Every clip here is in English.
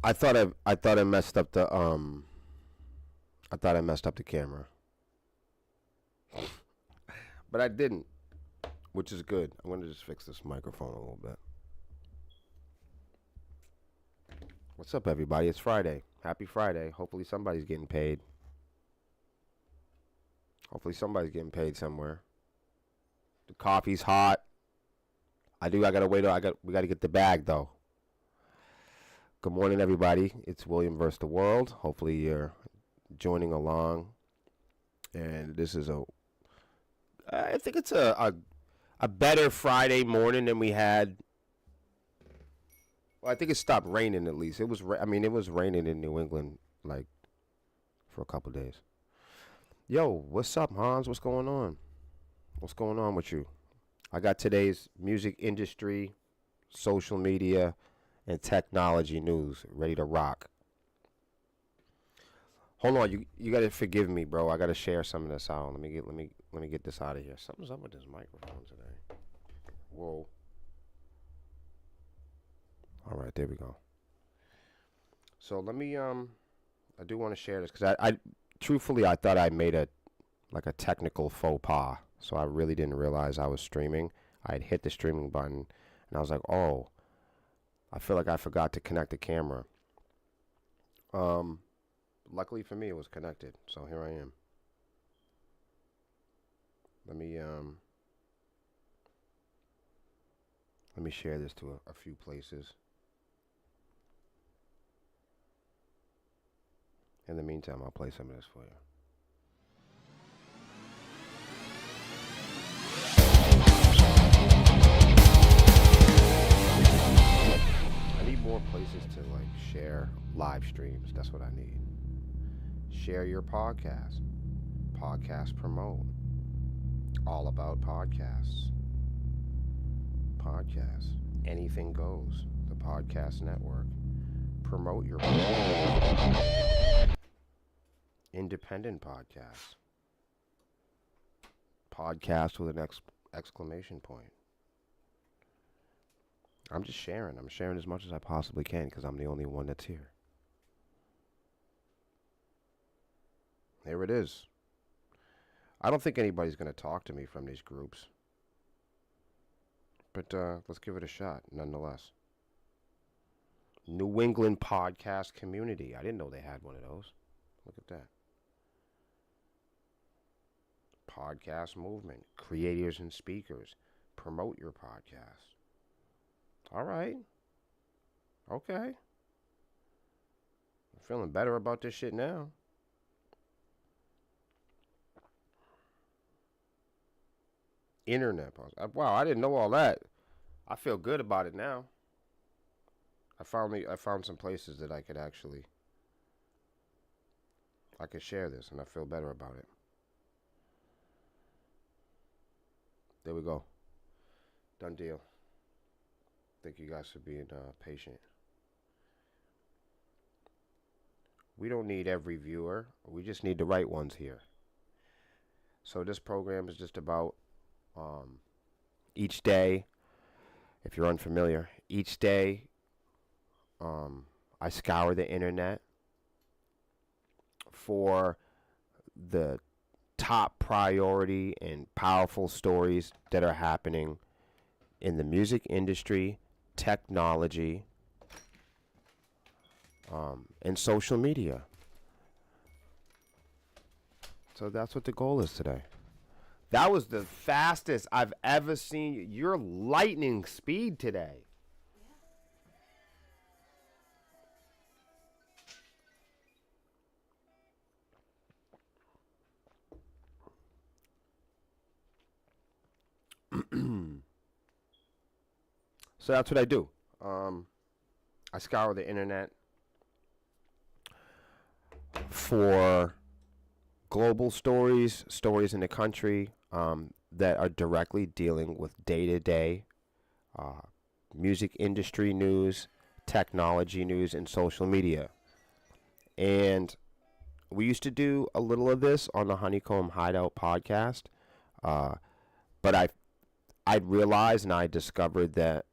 I messed up the camera, but I didn't, which is good. I'm gonna just fix this microphone a little bit. What's up, everybody? It's Friday. Happy Friday. Hopefully somebody's getting paid. Hopefully somebody's getting paid somewhere. The coffee's hot. I gotta wait. We gotta get the bag though. Good morning, everybody. It's William versus the world. Hopefully you're joining along, and this is I think it's a better Friday morning than we had. Well, I think it stopped raining at least. It was it was raining in New England like for a couple days. Yo, what's up, Hans? What's going on? What's going on with you? I got today's music industry, social media, and technology news ready to rock. Hold on, you gotta forgive me, bro. I gotta share some of this out. Let me get this out of here. Something's up with this microphone today. Whoa. All right, there we go. So let me I do want to share this because I truthfully I thought I made a technical faux pas. So I really didn't realize I was streaming. I had hit the streaming button and I was like, oh, I feel like I forgot to connect the camera. Luckily for me, it was connected. So here I am. Let me share this to a few places. In the meantime, I'll play some of this for you. I need more places to share live streams. That's what I need. Share your podcast. Podcast promote. All about podcasts. Podcasts. Anything goes. The podcast network. Promote your podcast. Independent podcasts. Podcast with an exclamation point. I'm just sharing. I'm sharing as much as I possibly can because I'm the only one that's here. Here it is. I don't think anybody's going to talk to me from these groups. But let's give it a shot, nonetheless. New England Podcast Community. I didn't know they had one of those. Look at that. Podcast movement. Creators and speakers. Promote your podcast. All right. Okay. I'm feeling better about this shit now. Internet pause. Wow, I didn't know all that. I feel good about it now. I found some places that I could share this, and I feel better about it. There we go. Done deal. Thank you guys for being patient. We don't need every viewer. We just need the right ones here. So this program is just about each day, if you're unfamiliar, each day I scour the internet for the top priority and powerful stories that are happening in the music industry, technology, and social media. So that's what the goal is today. That was the fastest I've ever seen you. You're lightning speed today. So that's what I do. I scour the internet for global stories, stories in the country that are directly dealing with day-to-day music industry news, technology news, and social media. And we used to do a little of this on the Honeycomb Hideout podcast, but I'd realized and I discovered that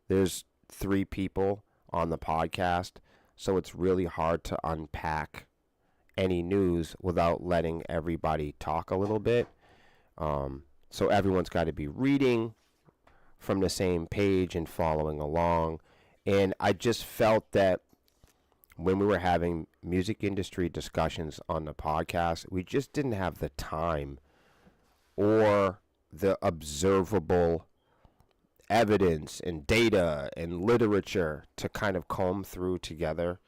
there's three people on the podcast, so it's really hard to unpack any news without letting everybody talk a little bit. So everyone's got to be reading from the same page and following along. And I just felt that when we were having music industry discussions on the podcast, we just didn't have the time or the observable evidence and data and literature to kind of comb through together,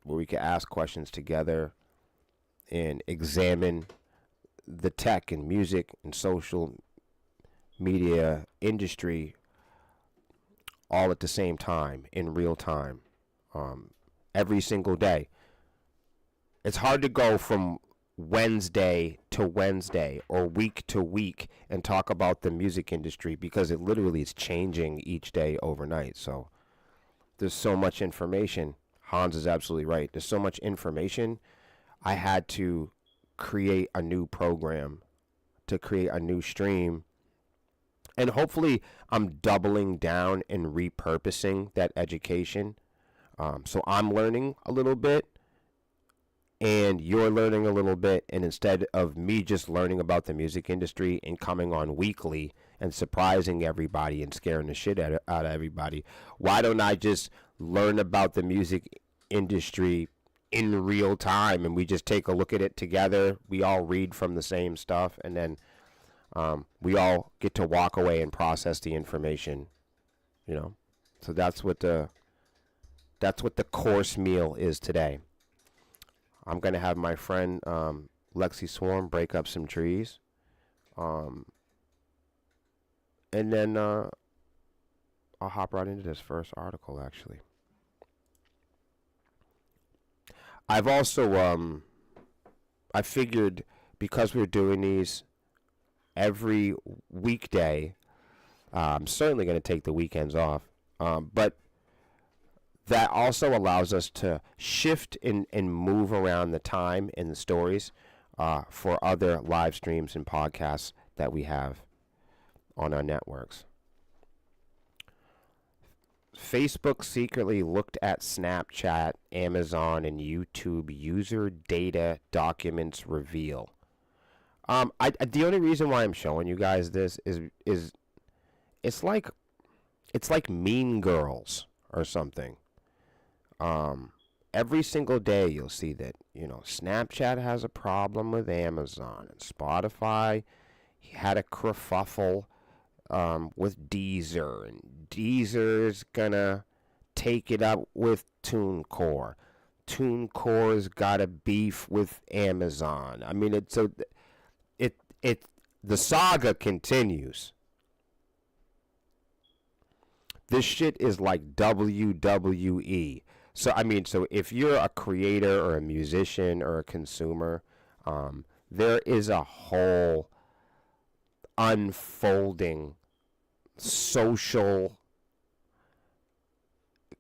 where we could ask questions together and examine the tech and music and social media industry all at the same time, in real time, every single day. It's hard to go from Wednesday to Wednesday or week to week and talk about the music industry, because it literally is changing each day overnight. So there's so much information. Hans is absolutely right. There's so much information. I had to create a new program, to create a new stream. And hopefully I'm doubling down and repurposing that education. So I'm learning a little bit and you're learning a little bit. And instead of me just learning about the music industry and coming on weekly and surprising everybody and scaring the shit out of everybody, why don't I just learn about the music industry in real time, and we just take a look at it together? We all read from the same stuff, and then we all get to walk away and process the information, So that's what the course meal is today. I'm gonna have my friend Lexi Swarm break up some trees, and then I'll hop right into this first article. Actually, I've also I figured, because we're doing these every weekday, I'm certainly going to take the weekends off, but that also allows us to shift and move around the time in the stories for other live streams and podcasts that we have on our networks. Facebook secretly looked at Snapchat, Amazon, and YouTube user data, documents reveal. The only reason why I'm showing you guys this is it's like Mean Girls or something. Every single day you'll see that, Snapchat has a problem with Amazon, and Spotify had a kerfuffle with Deezer, and Deezer's gonna take it up with TuneCore. TuneCore's got a beef with Amazon. I mean, the saga continues. This shit is like WWE. So if you're a creator or a musician or a consumer, there is a whole unfolding social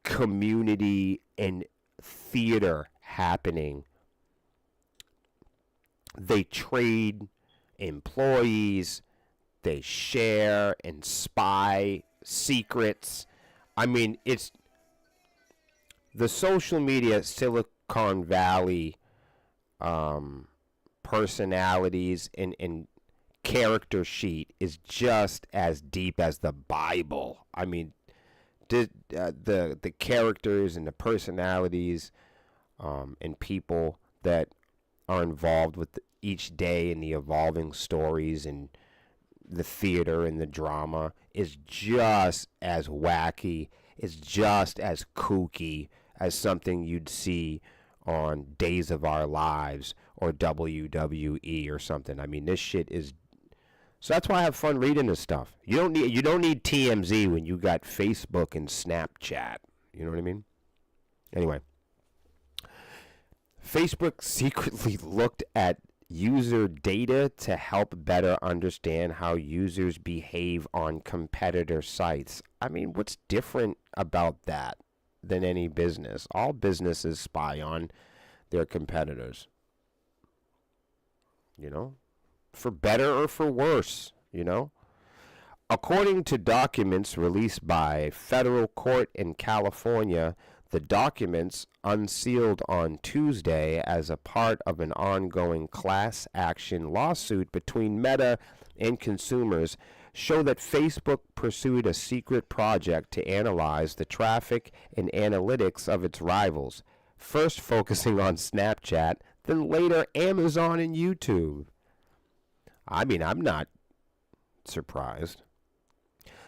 community and theater happening. They trade employees, they share and spy secrets. It's the social media Silicon Valley personalities and character sheet is just as deep as the Bible. The characters and the personalities and people that are involved with each day and the evolving stories and the theater and the drama is just as wacky, is just as kooky as something you'd see on Days of Our Lives or WWE or something. This shit is... So that's why I have fun reading this stuff. You don't need TMZ when you got Facebook and Snapchat. You know what I mean? Anyway, Facebook secretly looked at user data to help better understand how users behave on competitor sites. What's different about that than any business? All businesses spy on their competitors. For better or for worse, According to documents released by federal court in California, the documents, unsealed on Tuesday as a part of an ongoing class action lawsuit between Meta and consumers, show that Facebook pursued a secret project to analyze the traffic and analytics of its rivals, first focusing on Snapchat, then later Amazon and YouTube. I mean, I'm not surprised.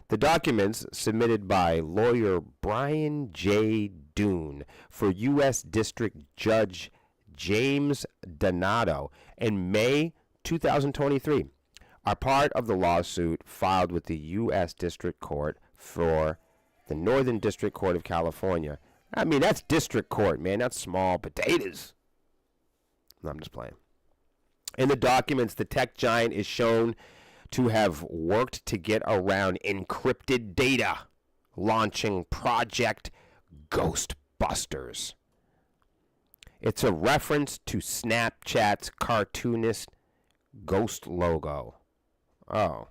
The documents, submitted by lawyer Brian J. Doon for U.S. District Judge James Donato in May 2023, are part of the lawsuit filed with the U.S. District Court for the Northern District Court of California. I mean, that's district court, man. That's small potatoes. No, I'm just playing. In the documents, the tech giant is shown to have worked to get around encrypted data, launching Project Ghostbusters. It's a reference to Snapchat's cartoonist ghost logo. Oh,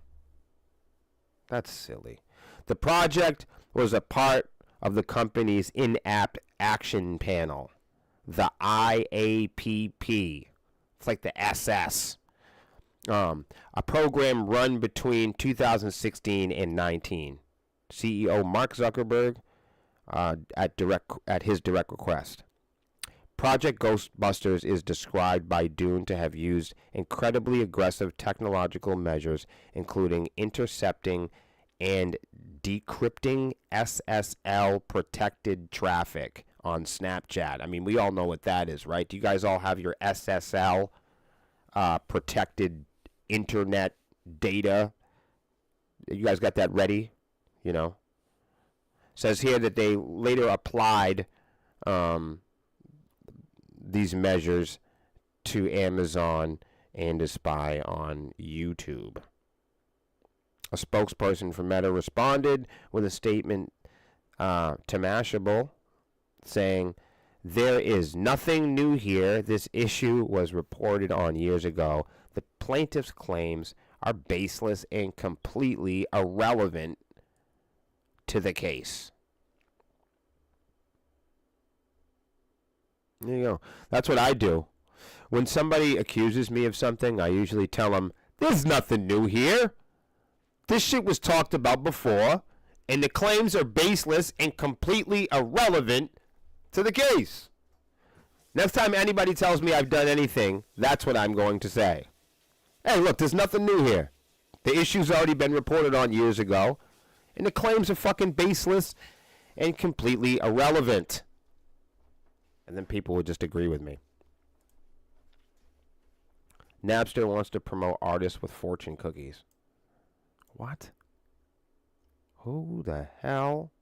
that's silly. The project was a part of the company's in-app action panel, the IAPP. It's like the SS. A program run between 2016 and 19. CEO Mark Zuckerberg at his direct request. Project Ghostbusters is described by Doon to have used incredibly aggressive technological measures, including intercepting and decrypting SSL protected traffic on Snapchat. I mean, we all know what that is, right? Do you guys all have your SSL protected internet data? You guys got that ready? You know, says here that they later applied these measures to Amazon and to spy on YouTube. A spokesperson for Meta responded with a statement to Mashable saying, "There is nothing new here. This issue was reported on years ago. The plaintiff's claims are baseless and completely irrelevant to the case." There you go. That's what I do. When somebody accuses me of something, I usually tell them, there's nothing new here. This shit was talked about before, and the claims are baseless and completely irrelevant to the case. Next time anybody tells me I've done anything, that's what I'm going to say. Hey, look, there's nothing new here. The issue's already been reported on years ago, and the claims are fucking baseless and completely irrelevant. And then people would just agree with me. Napster wants to promote artists with fortune cookies. What? Who the hell?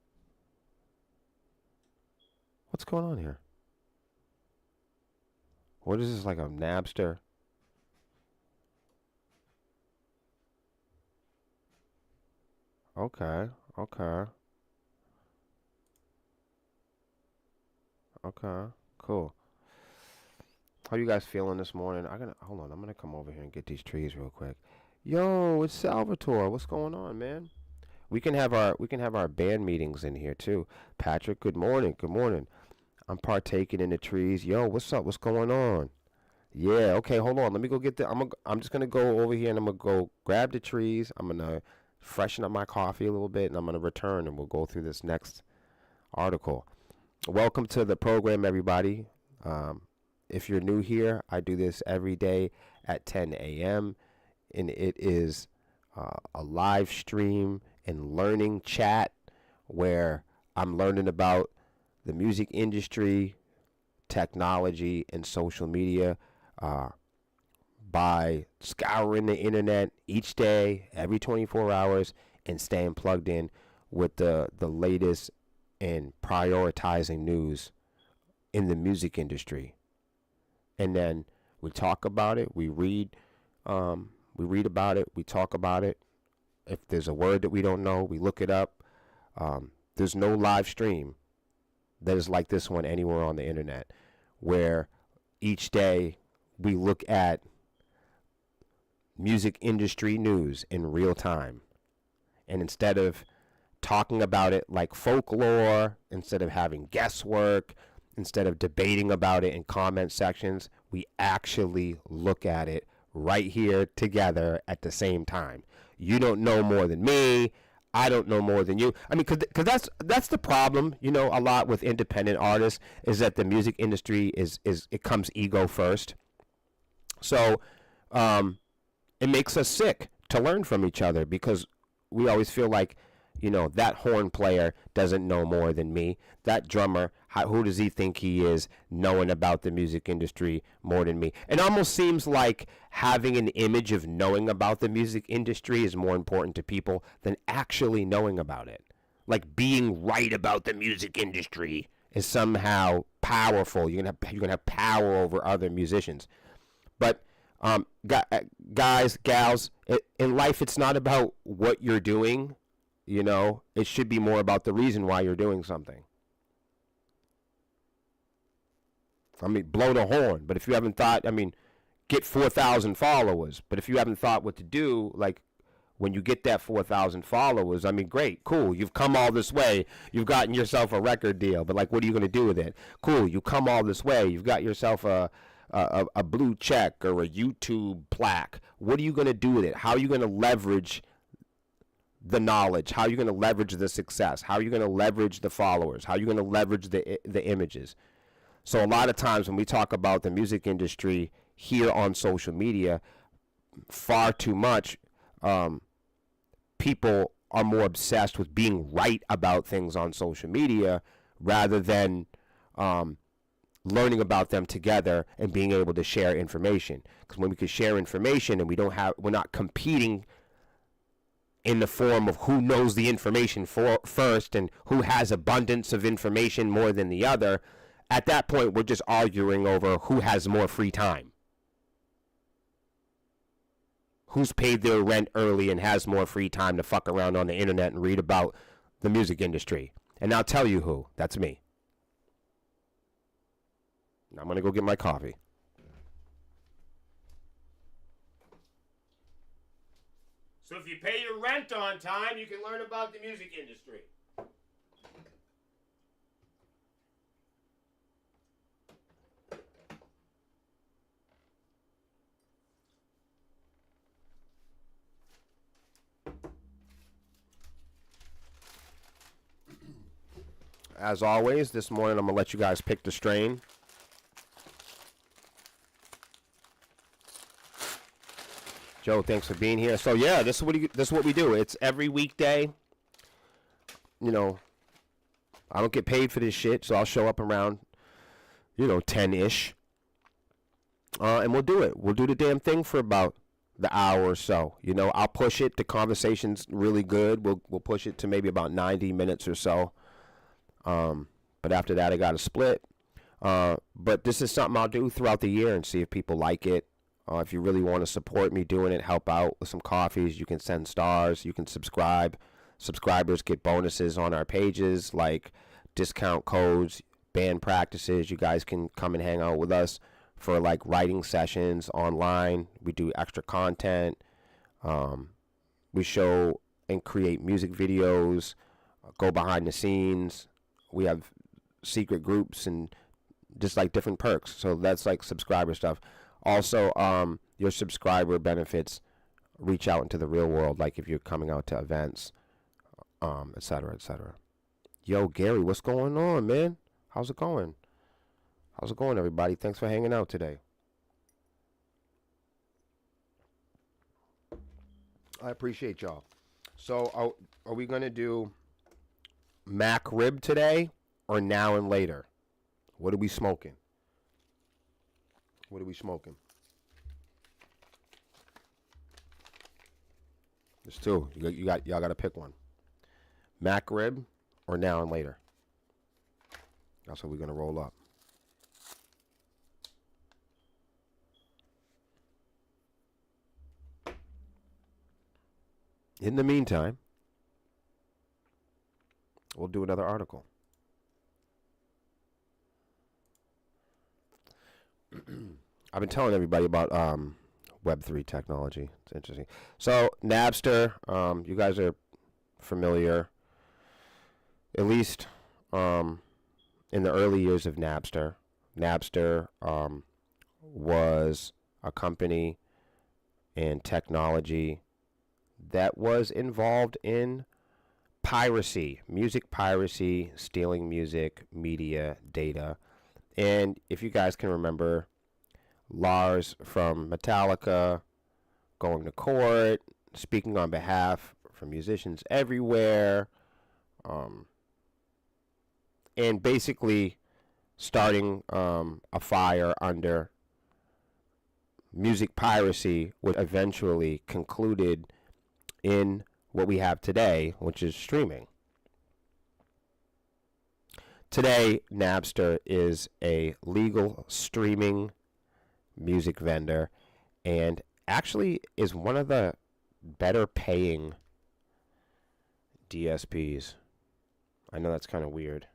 What's going on here? What is this, like a Napster? Okay. Cool. How you guys feeling this morning? Hold on. I'm gonna come over here and get these trees real quick. Yo, it's Salvatore. What's going on, man? We can have our band meetings in here too. Patrick, good morning. Good morning. I'm partaking in the trees. Yo, what's up? What's going on? Yeah. Okay. Hold on. Let me go get the. I'm just gonna go over here and I'm gonna go grab the trees. I'm gonna freshen up my coffee a little bit and I'm gonna return and we'll go through this next article. Welcome to the program, everybody. If you're new here, I do this every day at 10 a.m. and it is a live stream and learning chat where I'm learning about the music industry, technology, and social media by scouring the internet each day, every 24 hours, and staying plugged in with the latest and prioritizing news in the music industry. And then we talk about it, we read about it, we talk about it. If there's a word that we don't know, we look it up. There's no live stream that is like this one anywhere on the internet, where each day we look at music industry news in real time. And instead of talking about it like folklore, instead of having guesswork, instead of debating about it in comment sections, we actually look at it right here together at the same time. You don't know more than me. I don't know more than you. I mean, cause that's the problem, you know, a lot with independent artists is that the music industry is it comes ego first. So, it makes us sick to learn from each other because we always feel like, you know, that horn player doesn't know more than me. That drummer, who does he think he is knowing about the music industry more than me? It almost seems like having an image of knowing about the music industry is more important to people than actually knowing about it. Like being right about the music industry is somehow powerful. You're gonna have power over other musicians. But guys, gals, in life, it's not about what you're doing. You know, it should be more about the reason why you're doing something. I mean, blow the horn. But if you haven't thought, I mean, get 4,000 followers. But if you haven't thought what to do, like when you get that 4,000 followers, I mean, great, cool. You've come all this way. You've gotten yourself a record deal. But like, what are you going to do with it? Cool. You come all this way. You've got yourself a blue check or a YouTube plaque. What are you going to do with it? How are you going to leverage the knowledge? How are you going to leverage the success? How are you going to leverage the followers? How are you going to leverage the images? So a lot of times when we talk about the music industry here on social media, far too much people are more obsessed with being right about things on social media rather than learning about them together and being able to share information. Because when we can share information and we're not competing in the form of who knows the information first and who has abundance of information more than the other, at that point we're just arguing over who has more free time. Who's paid their rent early and has more free time to fuck around on the internet and read about the music industry. And I'll tell you who. That's me. Now I'm going to go get my coffee. So if you pay your rent on time, you can learn about the music industry. As always, this morning I'm going to let you guys pick the strain. Joe, thanks for being here. So yeah, this is what we do. It's every weekday. You know, I don't get paid for this shit, so I'll show up around, 10-ish. And we'll do it. We'll do the damn thing for about the hour or so. You know, I'll push it. The conversation's really good. We'll push it to maybe about 90 minutes or so. But after that, I got to split. But this is something I'll do throughout the year and see if people like it. If you really want to support me doing it, help out with some coffees, you can send stars, you can subscribe. Subscribers get bonuses on our pages like discount codes, band practices. You guys can come and hang out with us for like writing sessions online. We do extra content. We show and create music videos, go behind the scenes. We have secret groups and just like different perks. So that's like subscriber stuff. Also, your subscriber benefits reach out into the real world, like if you're coming out to events, et cetera, et cetera. Yo, Gary, what's going on, man? How's it going? How's it going, everybody? Thanks for hanging out today. I appreciate y'all. So, are we going to do Mac Rib today or now and later? What are we smoking? What are we smoking? There's two. Y'all got to pick one. Mac Rib or now and later. That's what we're gonna roll up. In the meantime, we'll do another article. I've been telling everybody about Web3 technology. It's interesting. So Napster, you guys are familiar, at least in the early years of Napster. Napster was a company and technology that was involved in piracy, music piracy, stealing music, media, data. And if you guys can remember, Lars from Metallica going to court, speaking on behalf for musicians everywhere, and basically starting a fire under music piracy, which eventually concluded in what we have today, which is streaming. Today, Napster is a legal streaming music vendor and actually is one of the better paying DSPs. I know that's kind of weird.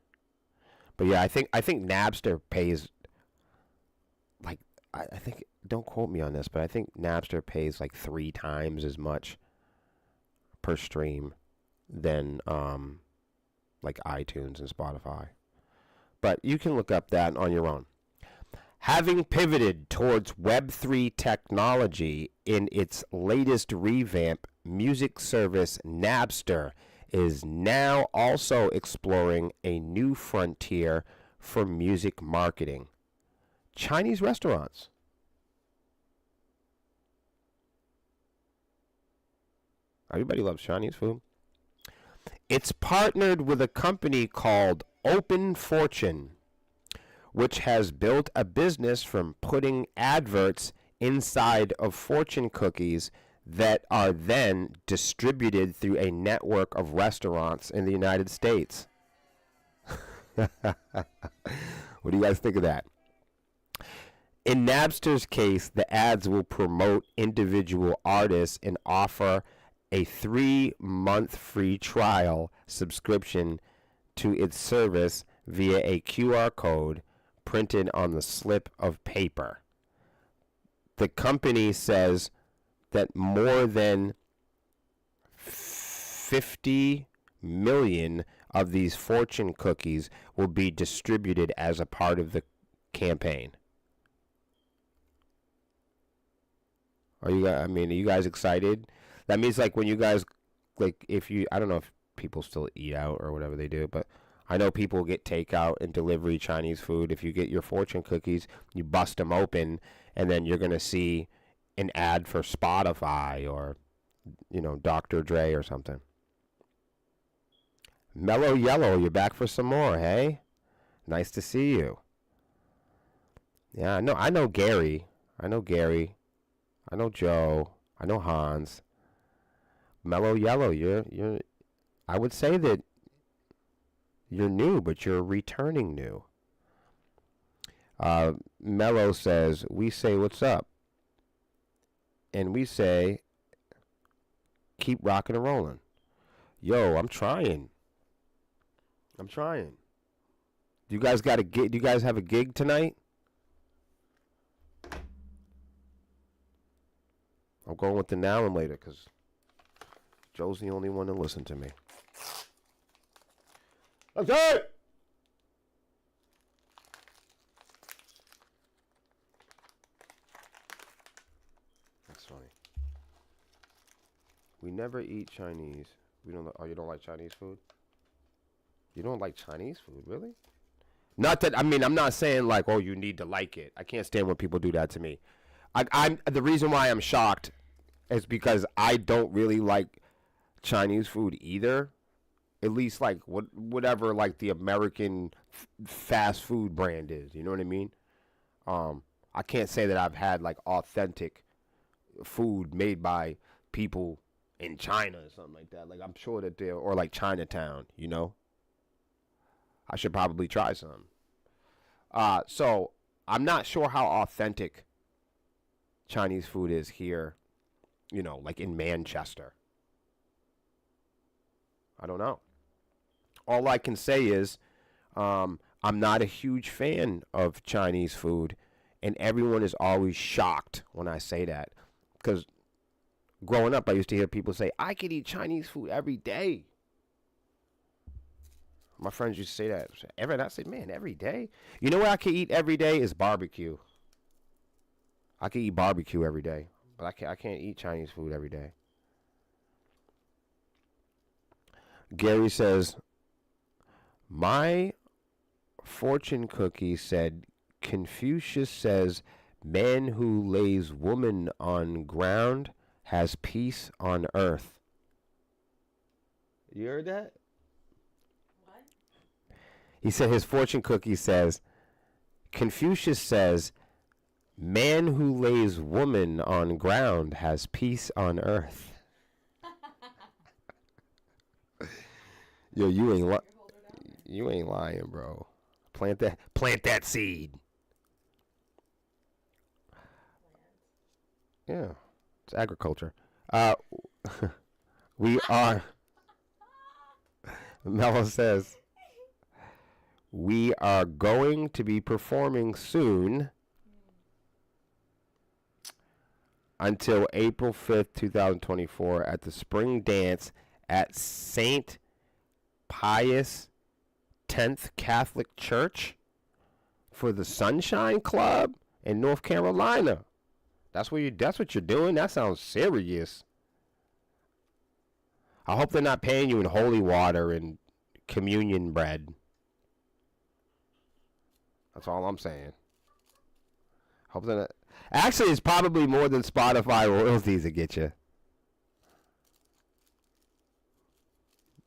But yeah, I think Napster pays like I think, don't quote me on this, but I think Napster pays like 3 times as much per stream than like iTunes and Spotify. But you can look up that on your own. Having pivoted towards Web3 technology in its latest revamp, music service Napster is now also exploring a new frontier for music marketing: Chinese restaurants. Everybody loves Chinese food. It's partnered with a company called Open Fortune, which has built a business from putting adverts inside of fortune cookies that are then distributed through a network of restaurants in the United States. What do you guys think of that? In Napster's case, the ads will promote individual artists and offer a 3-month free trial subscription to its service via a QR code printed on the slip of paper. The company says that more than 50 million of these fortune cookies will be distributed as a part of the campaign. Are you guys excited? That means like when you guys, like if you, I don't know if people still eat out or whatever they do, but I know people get takeout and delivery Chinese food. If you get your fortune cookies, you bust them open, and then you're going to see an ad for Spotify or, Dr. Dre or something. Mellow Yellow, you're back for some more, hey? Nice to see you. Yeah, I know Gary. I know Joe. I know Hans. Mellow Yellow, you're I would say that you're new, but you're returning new. Mellow says, we say what's up. And we say, keep rocking and rolling. Yo, I'm trying. Do you guys got a gig? Do you guys have a gig tonight? I'm going with the now and later because Joe's the only one to listen to me. Okay. That's funny. We never eat Chinese. We don't. Oh, you don't like Chinese food? You don't like Chinese food, really? Not that, I'm not saying like, oh, you need to like it. I can't stand when people do that to me. I'm the reason why I'm shocked is because I don't really like Chinese food either. At least like whatever like the American fast food brand is. You know what I mean? I can't say that I've had like authentic food made by people in China or something like that. Like I'm sure that they're, or like Chinatown, I should probably try some. So I'm not sure how authentic Chinese food is here, like in Manchester. I don't know. All I can say is I'm not a huge fan of Chinese food, and everyone is always shocked when I say that. Because growing up, I used to hear people say, I could eat Chinese food every day. My friends used to say that. I said, man, every day? You know what I could eat every day is barbecue. I could eat barbecue every day, but I can't eat Chinese food every day. Gary says, my fortune cookie said, Confucius says, man who lays woman on ground has peace on earth. You heard that? What? He said his fortune cookie says, Confucius says, man who lays woman on ground has peace on earth. Yo, you ain't lying, bro. Plant that seed. Yeah, it's agriculture. We are. Mello says we are going to be performing soon until April 5th, 2024 at the Spring Dance at St. Pius X Catholic Church for the Sunshine Club in North Carolina. That's what you're doing? That sounds serious. I hope they're not paying you in holy water and communion bread. That's all I'm saying. Hope they're not. Actually, it's probably more than Spotify royalties that get you.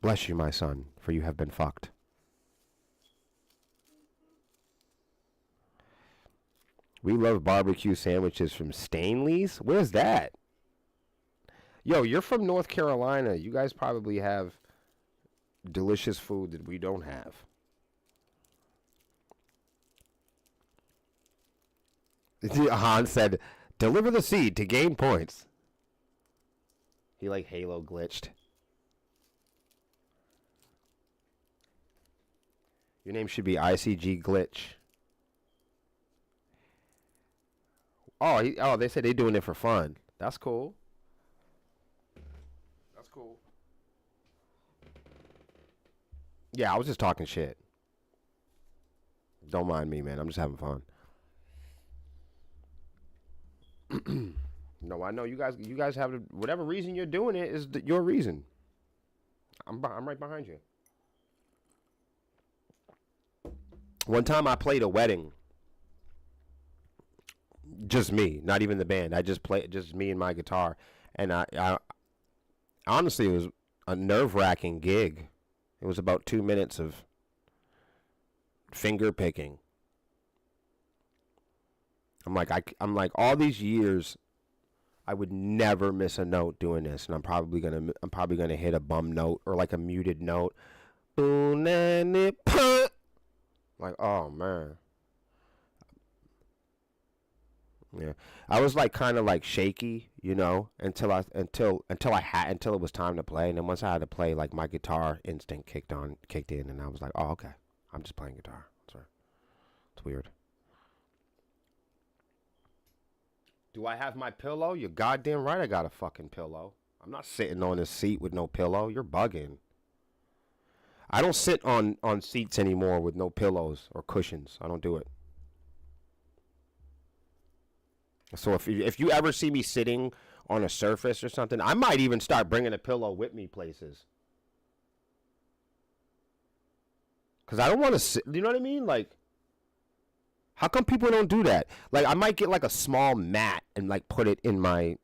Bless you, my son, for you have been fucked. We love barbecue sandwiches from Stanley's. Where's that? Yo, you're from North Carolina. You guys probably have delicious food that we don't have. Han said, deliver the seed to gain points. He like Halo glitched. Your name should be ICG Glitch. They said they're doing it for fun. That's cool. That's cool. Yeah, I was just talking shit. Don't mind me, man. I'm just having fun. No, I know you guys. You guys have whatever reason you're doing it is your reason. I'm right behind you. One time I played a wedding. Just me, not even the band. I just played just me and my guitar, and I honestly it was a nerve-wracking gig. It was about 2 minutes of finger picking. I'm like all these years, I would never miss a note doing this, and I'm probably gonna hit a bum note or like a muted note. Like, oh man. Yeah, I was like kind of like shaky, until it was time to play, and then once I had to play, like my guitar instinct kicked in, and I was like, oh okay, I'm just playing guitar. Sorry, it's weird. Do I have my pillow? You're goddamn right, I got a fucking pillow. I'm not sitting on this seat with no pillow. You're bugging. I don't sit on seats anymore with no pillows or cushions. I don't do it. So if you ever see me sitting on a surface or something, I might even start bringing a pillow with me places. Cause I don't want to sit. You know what I mean? Like, how come people don't do that? Like, I might get like a small mat and like put it in my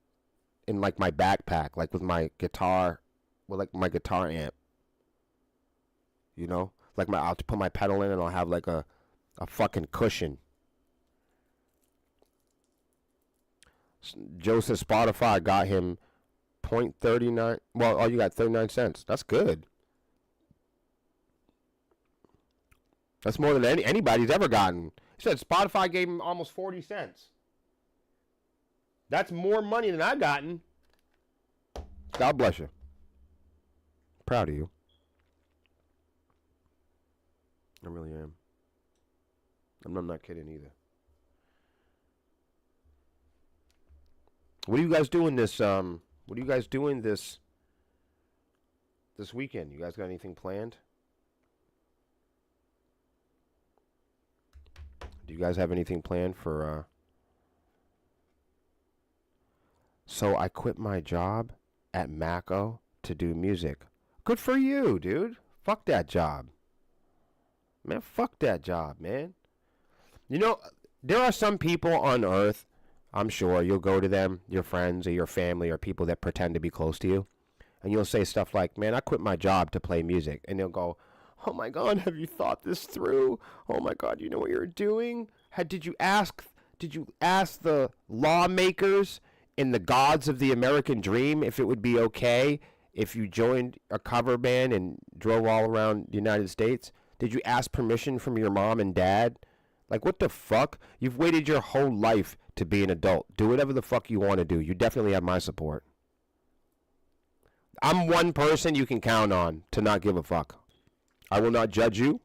backpack, like with my guitar, with like my guitar amp. Like I'll put my pedal in and I'll have like a fucking cushion. Joe says Spotify got him 0.39. Well, you got 39 cents. That's good. That's more than anybody's ever gotten. He said Spotify gave him almost 40 cents. That's more money than I've gotten. God bless you. Proud of you. I really am. I'm not kidding either. What are you guys doing this weekend? You guys got anything planned? Do you guys have anything planned for? So I quit my job at Mako to do music. Good for you, dude. Fuck that job. Man, fuck that job, man. You know, there are some people on earth, I'm sure, you'll go to them, your friends or your family or people that pretend to be close to you, and you'll say stuff like, man, I quit my job to play music. And they'll go, oh my God, have you thought this through? Oh my God, you know what you're doing? Did you ask the lawmakers and the gods of the American dream if it would be okay if you joined a cover band and drove all around the United States? Did you ask permission from your mom and dad? Like, what the fuck? You've waited your whole life to be an adult. Do whatever the fuck you want to do. You definitely have my support. I'm one person you can count on to not give a fuck. I will not judge you.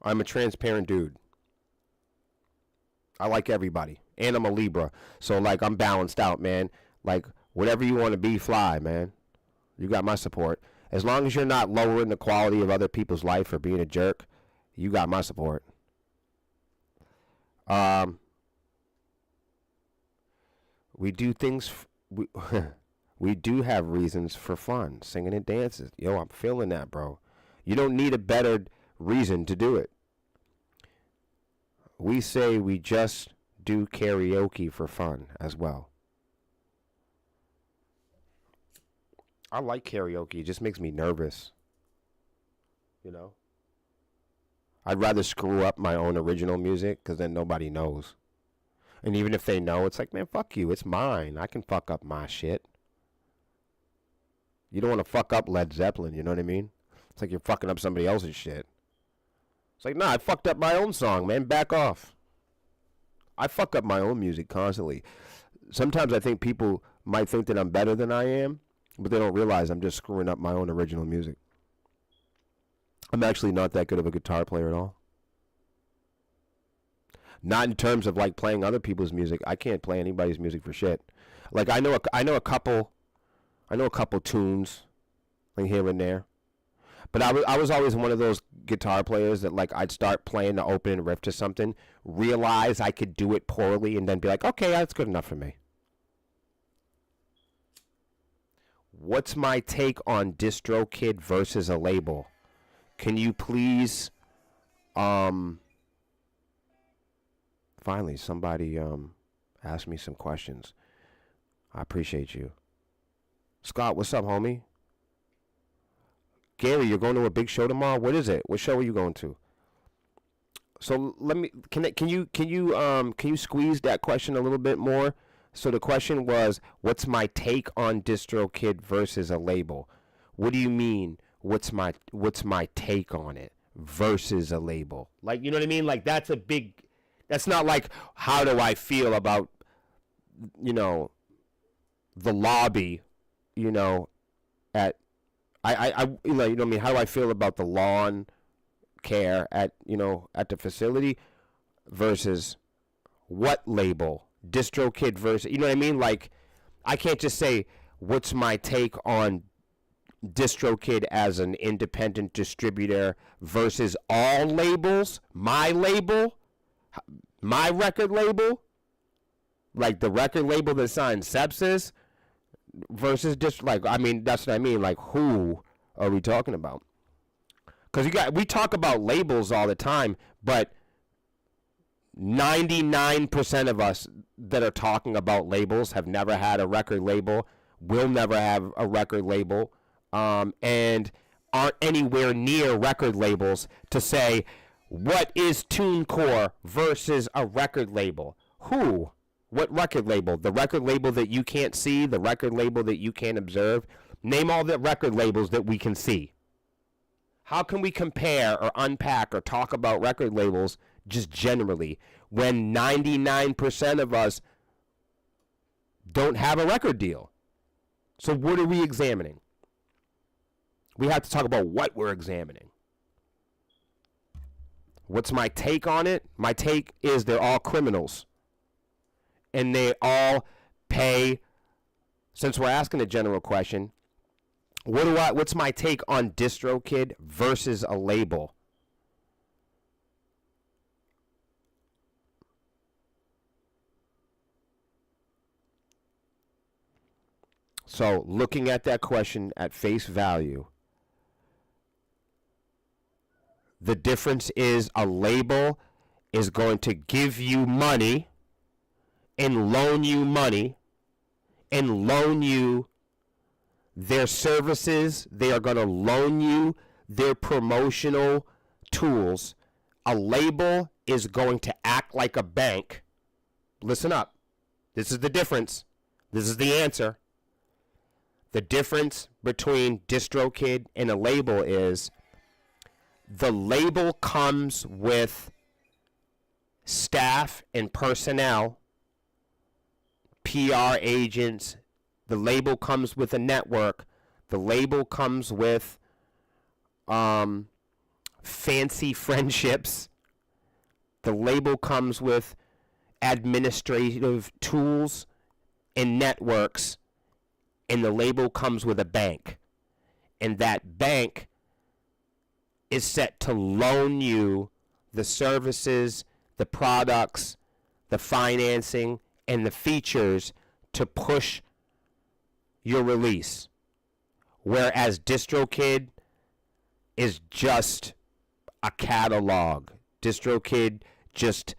I'm a transparent dude. I like everybody. And I'm a Libra. So, like, I'm balanced out, man. Like, whatever you want to be, fly, man. You got my support. As long as you're not lowering the quality of other people's life or being a jerk, you got my support. We do things. We do have reasons for fun, singing and dances. Yo, I'm feeling that, bro. You don't need a better reason to do it. We say we just do karaoke for fun as well. I like karaoke. It just makes me nervous. You know? I'd rather screw up my own original music because then nobody knows. And even if they know, it's like, man, fuck you. It's mine. I can fuck up my shit. You don't want to fuck up Led Zeppelin, you know what I mean? It's like you're fucking up somebody else's shit. It's like, nah, I fucked up my own song, man. Back off. I fuck up my own music constantly. Sometimes I think people might think that I'm better than I am, but they don't realize I'm just screwing up my own original music. I'm actually not that good of a guitar player at all. Not in terms of like playing other people's music. I can't play anybody's music for shit. Like I know a couple tunes, like here and there. But I was always one of those guitar players that like I'd start playing the opening riff to something, realize I could do it poorly, and then be like, okay, that's good enough for me. What's my take on DistroKid versus a label? Can you please, finally somebody asked me some questions. I appreciate you. Scott, what's up, homie? Gary, you're going to a big show tomorrow? What is it? What show are you going to? So let me can you squeeze that question a little bit more? So the question was, what's my take on DistroKid versus a label? What do you mean? What's my take on it versus a label? Like, you know what I mean? Like that's not like how do I feel about, you know, the lobby, you know, at I you know what I mean, how do I feel about the lawn care at, you know, at the facility versus what label? DistroKid versus, you know what I mean? Like I can't just say what's my take on DistroKid as an independent distributor versus all labels, my label, my record label, like the record label that signed Sepsis versus just like, I mean, that's what I mean. Like, who are we talking about? Because we talk about labels all the time, but 99% of us that are talking about labels have never had a record label, will never have a record label, and aren't anywhere near record labels to say, what is TuneCore versus a record label? Who? What record label? The record label that you can't see? The record label that you can't observe? Name all the record labels that we can see. How can we compare or unpack or talk about record labels just generally when 99% of us don't have a record deal? So what are we examining? We have to talk about what we're examining. What's my take on it? My take is they're all criminals. And they all pay, since we're asking a general question, what's my take on DistroKid versus a label? So looking at that question at face value, the difference is a label is going to give you money and loan you money and loan you their services. They are going to loan you their promotional tools. A label is going to act like a bank. Listen up. This is the difference. This is the answer. The difference between DistroKid and a label is the label comes with staff and personnel, PR agents. The label comes with a network. The label comes with fancy friendships. The label comes with administrative tools and networks. And the label comes with a bank. And that bank is set to loan you the services, the products, the financing, and the features to push your release. Whereas DistroKid is just a catalog. DistroKid just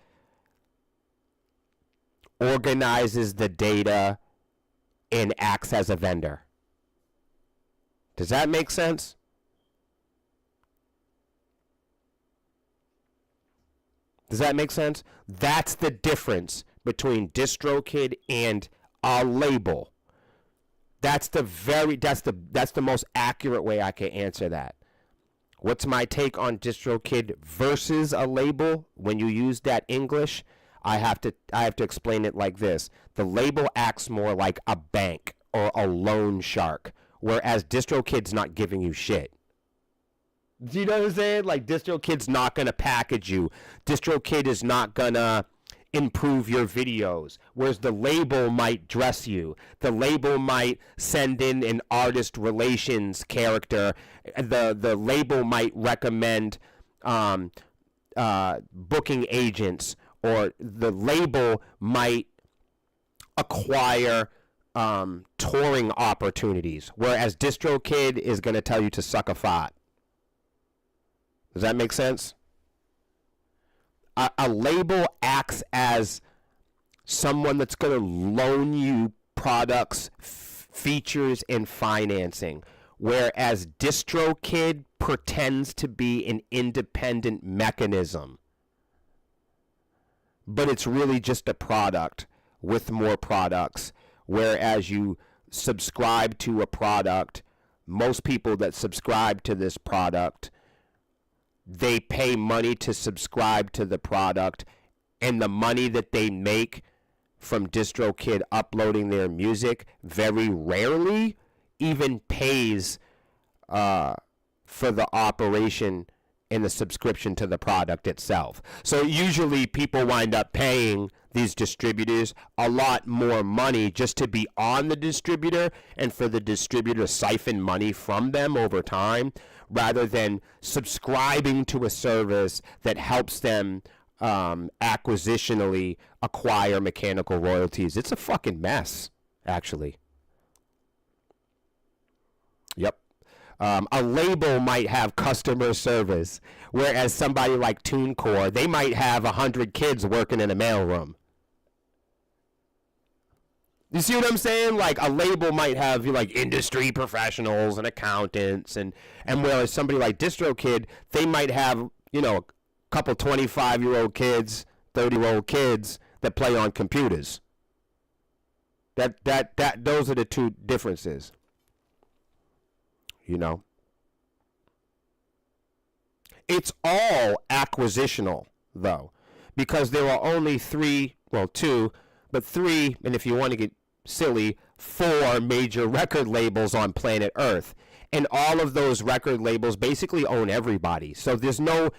organizes the data and acts as a vendor. Does that make sense? Does that make sense? That's the difference between DistroKid and a label. That's the most accurate way I can answer that. What's my take on DistroKid versus a label? When you use that English, I have to explain it like this. The label acts more like a bank or a loan shark, whereas DistroKid's not giving you shit. Do you know what I'm saying? Like, DistroKid's not going to package you. DistroKid is not going to improve your videos, whereas the label might dress you. The label might send in an artist relations character. The label might recommend booking agents, or the label might acquire touring opportunities, whereas DistroKid is going to tell you to suck a fart. Does that make sense? A label acts as someone that's going to loan you products, features, and financing, whereas DistroKid pretends to be an independent mechanism. But it's really just a product with more products, whereas you subscribe to a product. Most people that subscribe to this product, they pay money to subscribe to the product, and the money that they make from DistroKid uploading their music very rarely even pays for the operation and the subscription to the product itself. So usually people wind up paying these distributors a lot more money just to be on the distributor and for the distributor to siphon money from them over time, rather than subscribing to a service that helps them acquisitionally acquire mechanical royalties. It's a fucking mess, actually. Yep. A label might have customer service, whereas somebody like TuneCore, they might have 100 kids working in a mailroom. You see what I'm saying? Like, a label might have like industry professionals and accountants, and whereas somebody like DistroKid, they might have, you know, a couple 25-year-old kids, 30-year-old kids that play on computers. Those are the two differences. You know, it's all acquisitional though, because there are only two, but three, and if you want to get silly, 4 major record labels on planet Earth, and all of those record labels basically own everybody. So there's no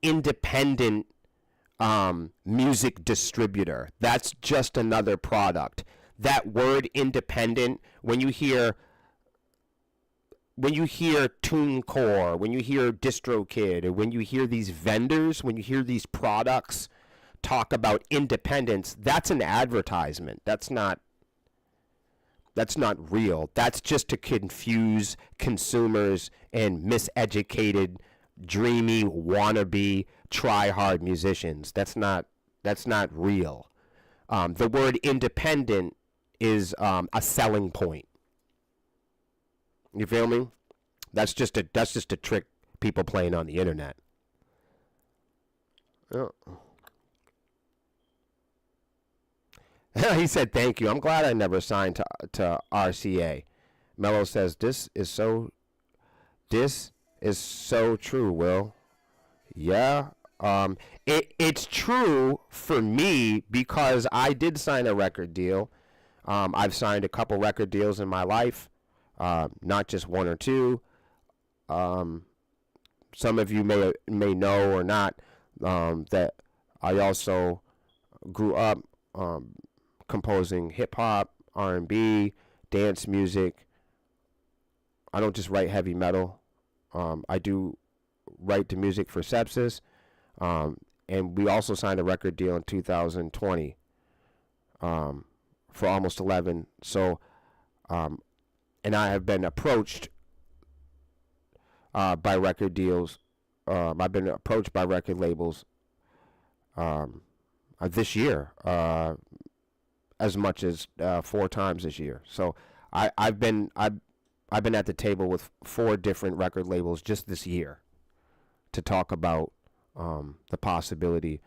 independent music distributor. That's just another product. That word independent, when you hear TuneCore, when you hear DistroKid, or when you hear these vendors, when you hear these products talk about independence, that's an advertisement. That's not That's not real. That's just to confuse consumers and miseducated, dreamy, wannabe, try-hard musicians. That's not real. The word independent is a selling point. You feel me? That's just a trick people playing on the internet. Oh. He said, "Thank you. I'm glad I never signed to RCA." Mello says, "This is so true, Will." Yeah. It's true for me because I did sign a record deal. I've signed a couple record deals in my life, not just one or two. Some of you may know or not that I also grew up composing hip hop, R&B, dance music. I don't just write heavy metal. I do write the music for Sepsis. And we also signed a record deal in 2020 for Almost 11. So, and I have been approached by record deals. I've been approached by record labels this year, as much as 4 times this year. So I've been at the table with 4 different record labels just this year to talk about the possibility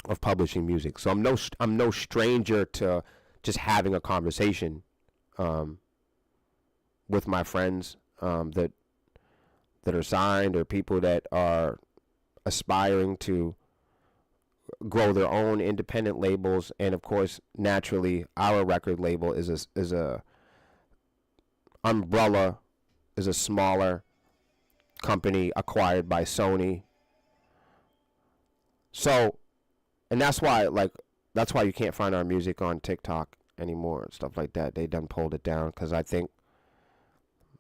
of publishing music. So I'm no stranger to just having a conversation with my friends that are signed or people that are aspiring to grow their own independent labels. And of course, naturally, our record label is a Umbrella is a smaller company acquired by Sony. So, and that's why you can't find our music on TikTok anymore and stuff like that. They done pulled it down because I think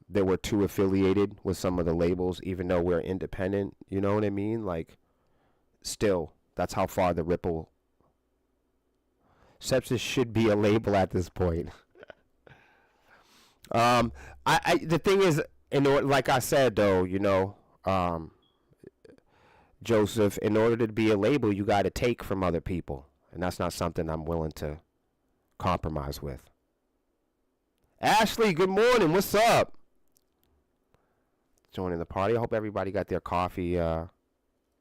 they were too affiliated with some of the labels, even though we're independent. You know what I mean? Like, still, that's how far the ripple. Sepsis should be a label at this point. The thing is, like I said though, Joseph, in order to be a label, you got to take from other people, and that's not something I'm willing to compromise with. Ashley, good morning. What's up? Joining the party. I hope everybody got their coffee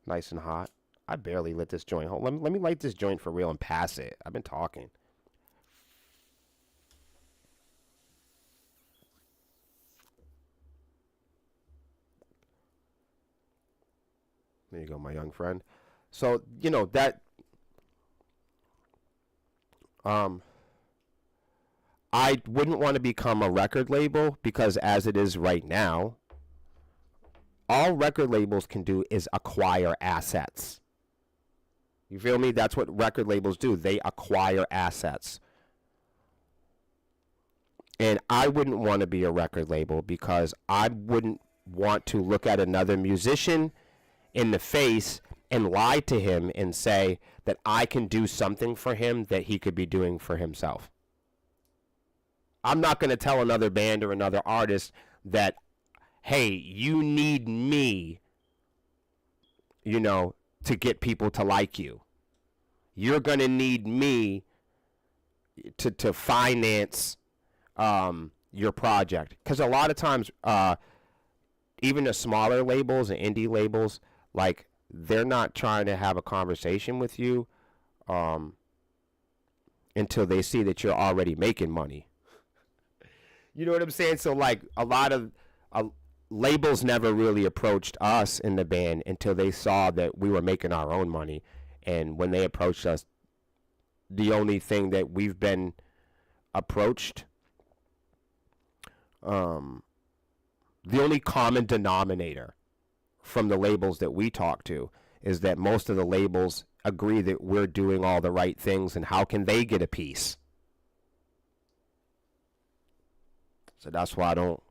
nice and hot. I barely lit this joint. Hold, let me light this joint for real and pass it. I've been talking. There you go, my young friend. So, that I wouldn't want to become a record label because as it is right now, all record labels can do is acquire assets. You feel me? That's what record labels do. They acquire assets. And I wouldn't want to be a record label because I wouldn't want to look at another musician in the face and lie to him and say that I can do something for him that he could be doing for himself. I'm not going to tell another band or another artist that, hey, you need me, to get people to like you. You're going to need me to finance your project. Because a lot of times, even the smaller labels and indie labels, like, they're not trying to have a conversation with you until they see that you're already making money. You know what I'm saying? So, like, a lot of labels never really approached us in the band until they saw that we were making our own money. And when they approached us, the only thing that we've been approached, the only common denominator from the labels that we talk to is that most of the labels agree that we're doing all the right things, and how can they get a piece? So that's why I don't,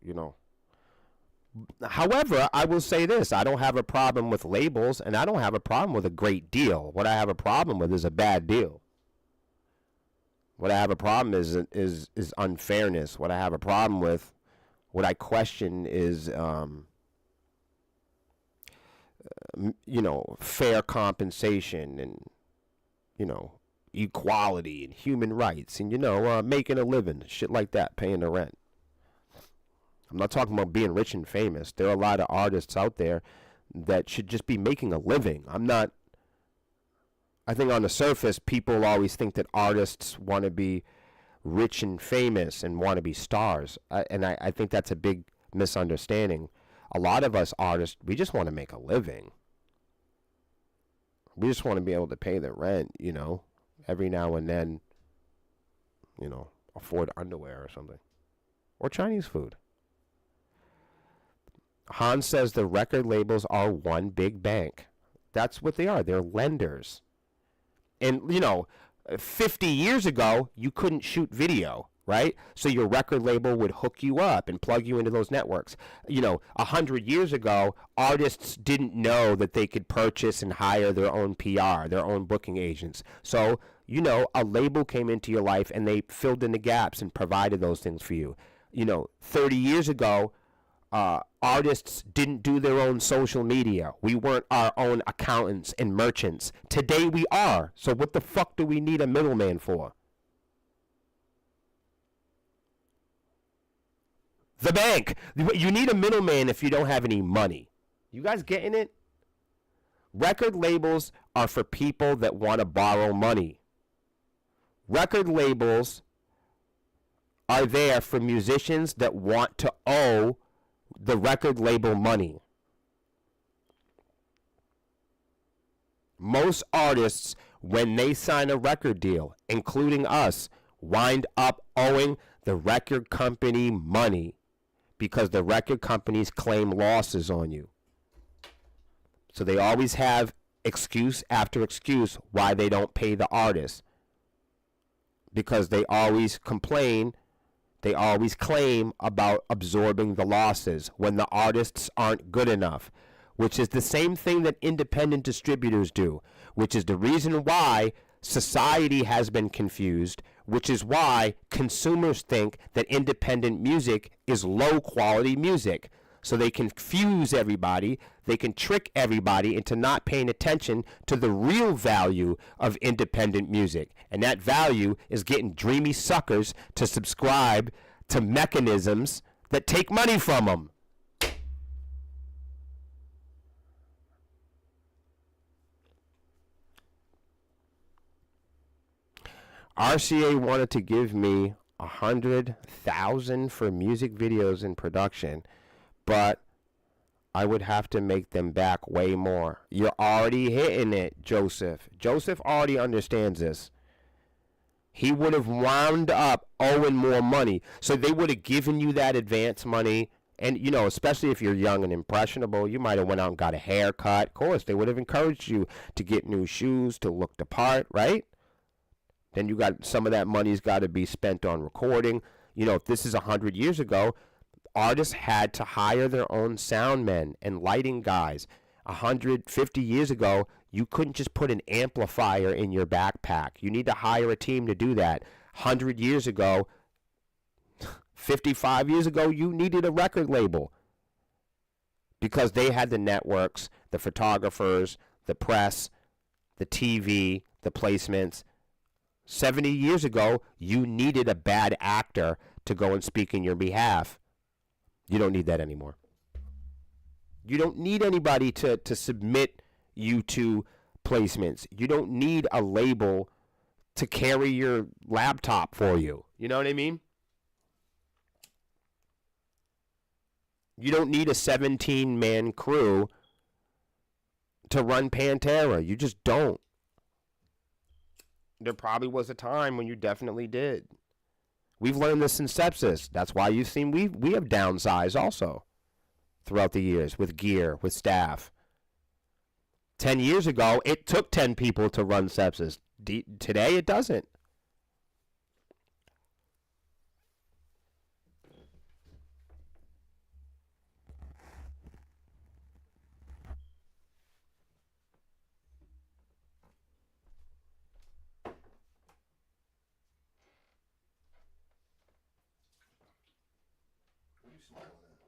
However, I will say this. I don't have a problem with labels, and I don't have a problem with a great deal. What I have a problem with is a bad deal. What I have a problem is unfairness. What I have a problem with, what I question is, fair compensation and, you know, equality and human rights and, making a living, shit like that, paying the rent. I'm not talking about being rich and famous. There are a lot of artists out there that should just be making a living. I think on the surface, people always think that artists want to be rich and famous and want to be stars. I think that's a big misunderstanding. A lot of us artists, we just want to make a living. We just want to be able to pay the rent, every now and then, afford underwear or something. Or Chinese food. Hans says the record labels are one big bank. That's what they are. They're lenders. And, 50 years ago, you couldn't shoot video, right? So your record label would hook you up and plug you into those networks. 100 years ago, artists didn't know that they could purchase and hire their own PR, their own booking agents. So, a label came into your life and they filled in the gaps and provided those things for you. 30 years ago, artists didn't do their own social media. We weren't our own accountants and merchants. Today we are. So what the fuck do we need a middleman for? The bank. You need a middleman if you don't have any money. You guys getting it? Record labels are for people that want to borrow money. Record labels are there for musicians that want to owe the record label money. Most artists, when they sign a record deal, including us, wind up owing the record company money because the record companies claim losses on you. So they always have excuse after excuse why they don't pay the artist. Because they always complain, they always claim about absorbing the losses when the artists aren't good enough, which is the same thing that independent distributors do, which is the reason why society has been confused, which is why consumers think that independent music is low quality music. So they confuse everybody, they can trick everybody into not paying attention to the real value of independent music. And that value is getting dreamy suckers to subscribe to mechanisms that take money from them. RCA wanted to give me $100,000 for music videos in production, but I would have to make them back way more. You're already hitting it, Joseph. Joseph already understands this. He would have wound up owing more money. So they would have given you that advance money. And, especially if you're young and impressionable, you might have went out and got a haircut. Of course, they would have encouraged you to get new shoes, to look the part, right? Then you got some of that money's got to be spent on recording. If this is 100 years ago, artists had to hire their own sound men and lighting guys. 150 years ago, you couldn't just put an amplifier in your backpack. You need to hire a team to do that. 100 years ago, 55 years ago, you needed a record label because they had the networks, the photographers, the press, the TV, the placements. 70 years ago, you needed a bad actor to go and speak in your behalf. You don't need that anymore. You don't need anybody to submit you to placements. You don't need a label to carry your laptop for you. You know what I mean? You don't need a 17-man crew to run Pantera. You just don't. There probably was a time when you definitely did. We've learned this in Sepsis. That's why you've seen we have downsized also throughout the years with gear, with staff. 10 years ago, it took 10 people to run Sepsis. Today, it doesn't. small in it.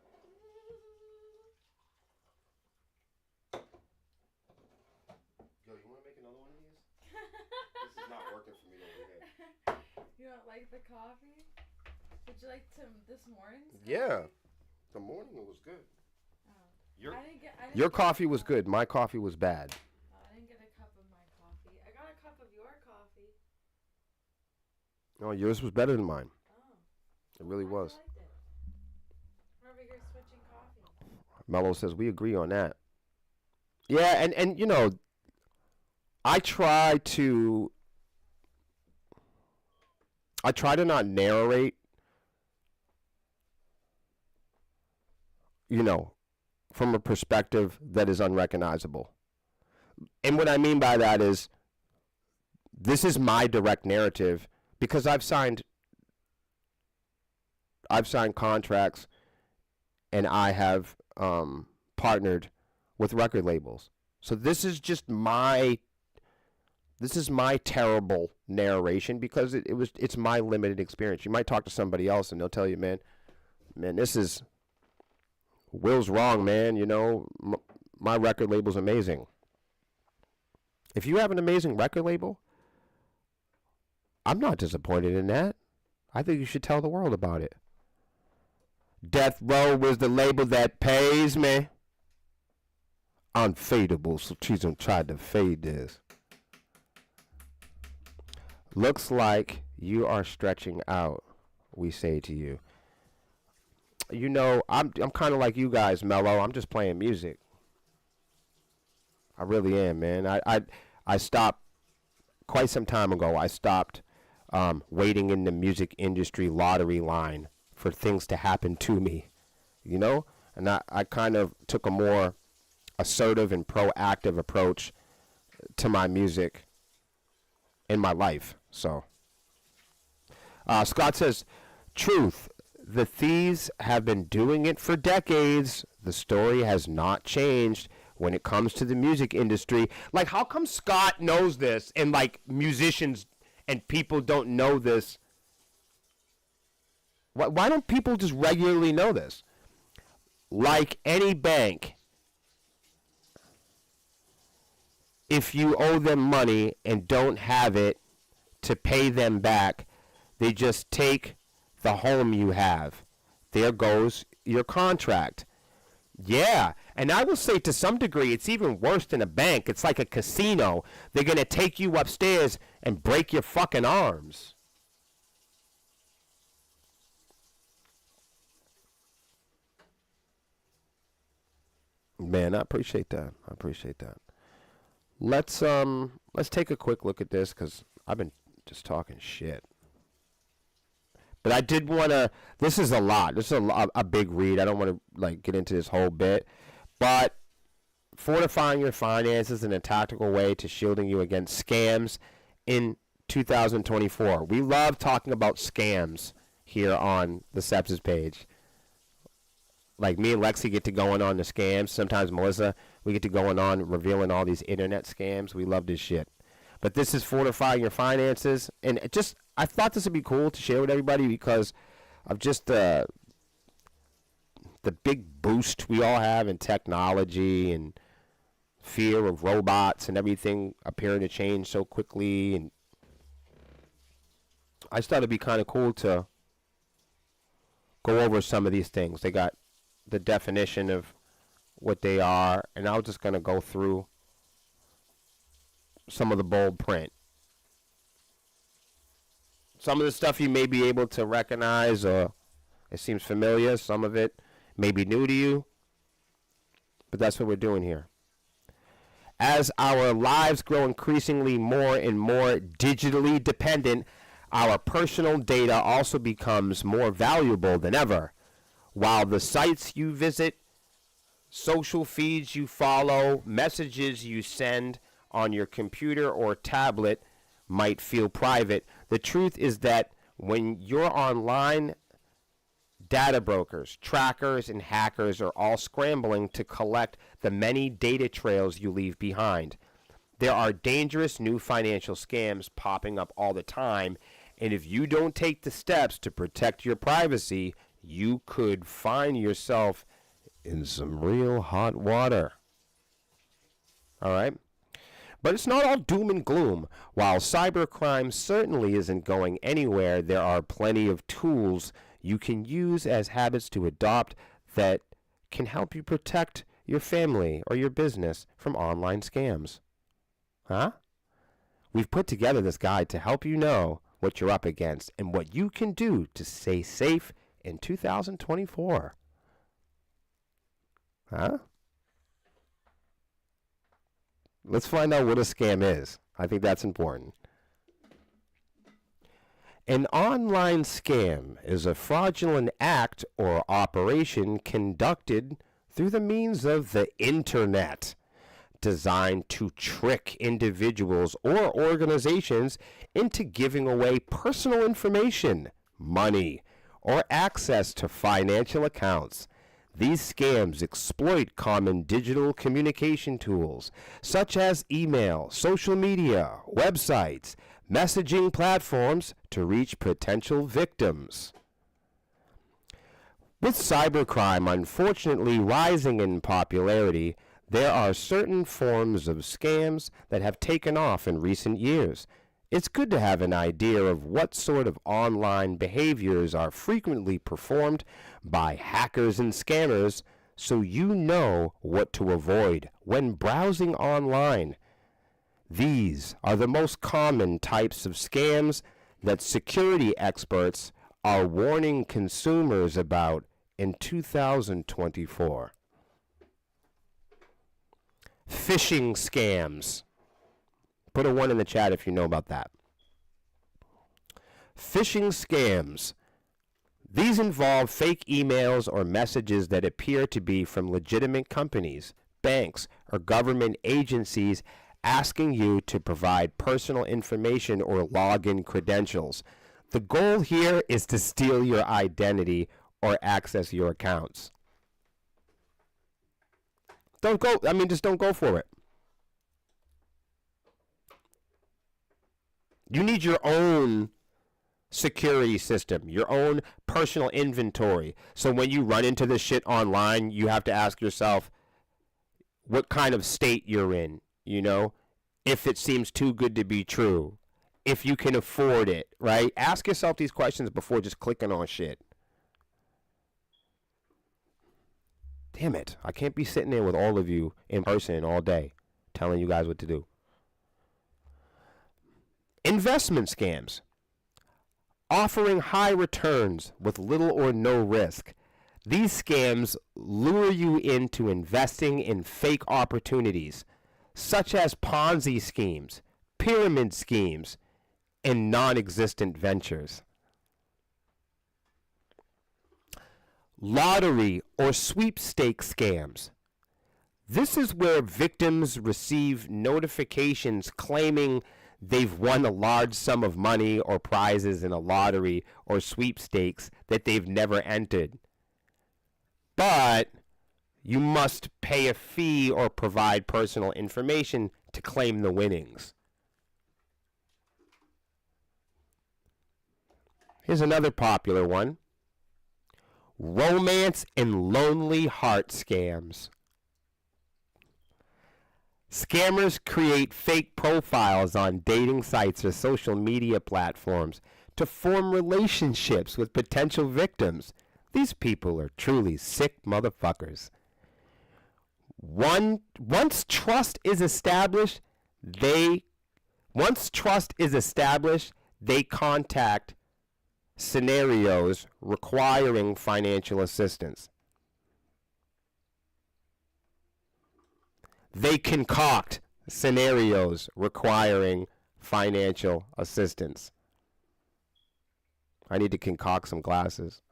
Yo, you want to make another one of these? This is not working for me over here. You don't like the coffee? Did you like this morning's coffee? Yeah. The morning it was good. Oh. Your, I didn't your get coffee was good. My coffee was bad. Oh, I didn't get a cup of my coffee. I got a cup of your coffee. Oh, yours was better than mine. Oh. It really was. I liked it. We're over here switching coffee. Mello says we agree on that. Yeah, and you know, I try to not narrate, you know, from a perspective that is unrecognizable. And what I mean by that is this is my direct narrative because I've signed contracts and I have partnered with record labels. So this is just my terrible narration because it's my limited experience. You might talk to somebody else and they'll tell you, man, this is Will's wrong, man. You know, my record label's amazing. If you have an amazing record label, I'm not disappointed in that. I think you should tell the world about it. Death Row was the label that pays me. Unfadable, so Cheesem tried to fade this. Looks like you are stretching out, we say to you. You know, I'm kind of like you guys, Mello. I'm just playing music. I really am, man. I stopped quite some time ago. I stopped waiting in the music industry lottery line for things to happen to me, you know? And I kind of took a more assertive and proactive approach to my music in my life. So Scott says, truth, the thieves have been doing it for decades. The story has not changed when it comes to the music industry. Like, how come Scott knows this and like musicians and people don't know this? Why don't people just regularly know this? Like any bank, if you owe them money and don't have it to pay them back, they just take the home you have. There goes your contract. Yeah, and I will say to some degree it's even worse than a bank. It's like a casino. They're going to take you upstairs and break your fucking arms. Man, I appreciate that. Let's take a quick look at this because I've been just talking shit. But I did want to. This is a lot. This is a big read. I don't want to like get into this whole bit, but fortifying your finances in a tactical way to shielding you against scams in 2024. We love talking about scams here on the Sepsis page. Like me and Lexi get to going on the scams. Sometimes Melissa, we get to going on revealing all these internet scams. We love this shit. But this is fortifying your finances. And I thought this would be cool to share with everybody because of just the big boost we all have in technology and fear of robots and everything appearing to change so quickly. And I just thought it'd be kind of cool to go over some of these things. They got the definition of what they are, and I was just going to go through some of the bold print. Some of the stuff you may be able to recognize or it seems familiar. Some of it may be new to you, but that's what we're doing here. As our lives grow increasingly more and more digitally dependent, our personal data also becomes more valuable than ever. While the sites you visit, social feeds you follow, messages you send on your computer or tablet might feel private, the truth is that when you're online, data brokers, trackers, and hackers are all scrambling to collect the many data trails you leave behind. There are dangerous new financial scams popping up all the time, and if you don't take the steps to protect your privacy, you could find yourself in some real hot water. All right? But it's not all doom and gloom. While cybercrime certainly isn't going anywhere, there are plenty of tools you can use as habits to adopt that can help you protect your family or your business from online scams. Huh? We've put together this guide to help you know what you're up against and what you can do to stay safe in 2024. Huh? Let's find out what a scam is. I think that's important. An online scam is a fraudulent act or operation conducted through the means of the internet, designed to trick individuals or organizations into giving away personal information, money, or access to financial accounts. These scams exploit common digital communication tools such as email, social media, websites, messaging platforms to reach potential victims. With cybercrime unfortunately rising in popularity, there are certain forms of scams that have taken off in recent years. It's good to have an idea of what sort of online behaviors are frequently performed by hackers and scammers so you know what to avoid when browsing online. These are the most common types of scams that security experts are warning consumers about in 2024. Phishing scams. Put a 1 in the chat if you know about that. Phishing scams. These involve fake emails or messages that appear to be from legitimate companies, banks, or government agencies asking you to provide personal information or login credentials. The goal here is to steal your identity or access your accounts. Just don't go for it. You need your own security system, your own personal inventory. So when you run into this shit online, you have to ask yourself what kind of state you're in, if it seems too good to be true, if you can afford it, right? Ask yourself these questions before just clicking on shit. Damn it, I can't be sitting there with all of you in person all day telling you guys what to do. Investment scams. Offering high returns with little or no risk. These scams lure you into investing in fake opportunities, such as Ponzi schemes, pyramid schemes, and non-existent ventures. Lottery or sweepstakes scams. This is where victims receive notifications claiming they've won a large sum of money or prizes in a lottery or sweepstakes that they've never entered. But you must pay a fee or provide personal information to claim the winnings. Here's another popular one. Romance and lonely heart scams. Scammers create fake profiles on dating sites or social media platforms to form relationships with potential victims. These people are truly sick motherfuckers. Once trust is established, they contact scenarios requiring financial assistance. They concoct scenarios requiring financial assistance. I need to concoct some glasses.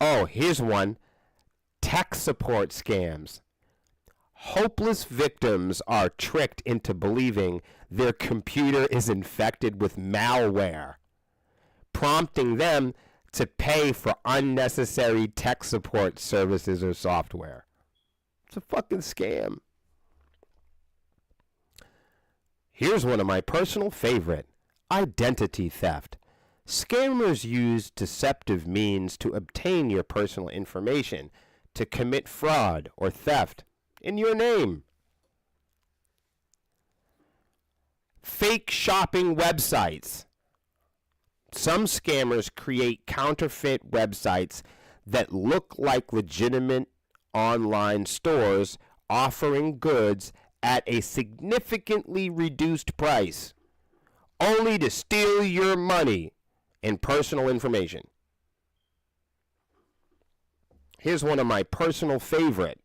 Oh, here's one. Tech support scams. Hopeless victims are tricked into believing their computer is infected with malware, prompting them to pay for unnecessary tech support services or software. It's a fucking scam. Here's one of my personal favorite. Identity theft. Scammers use deceptive means to obtain your personal information to commit fraud or theft in your name. Fake shopping websites. Some scammers create counterfeit websites that look like legitimate online stores offering goods at a significantly reduced price, only to steal your money and personal information. Here's one of my personal favorite: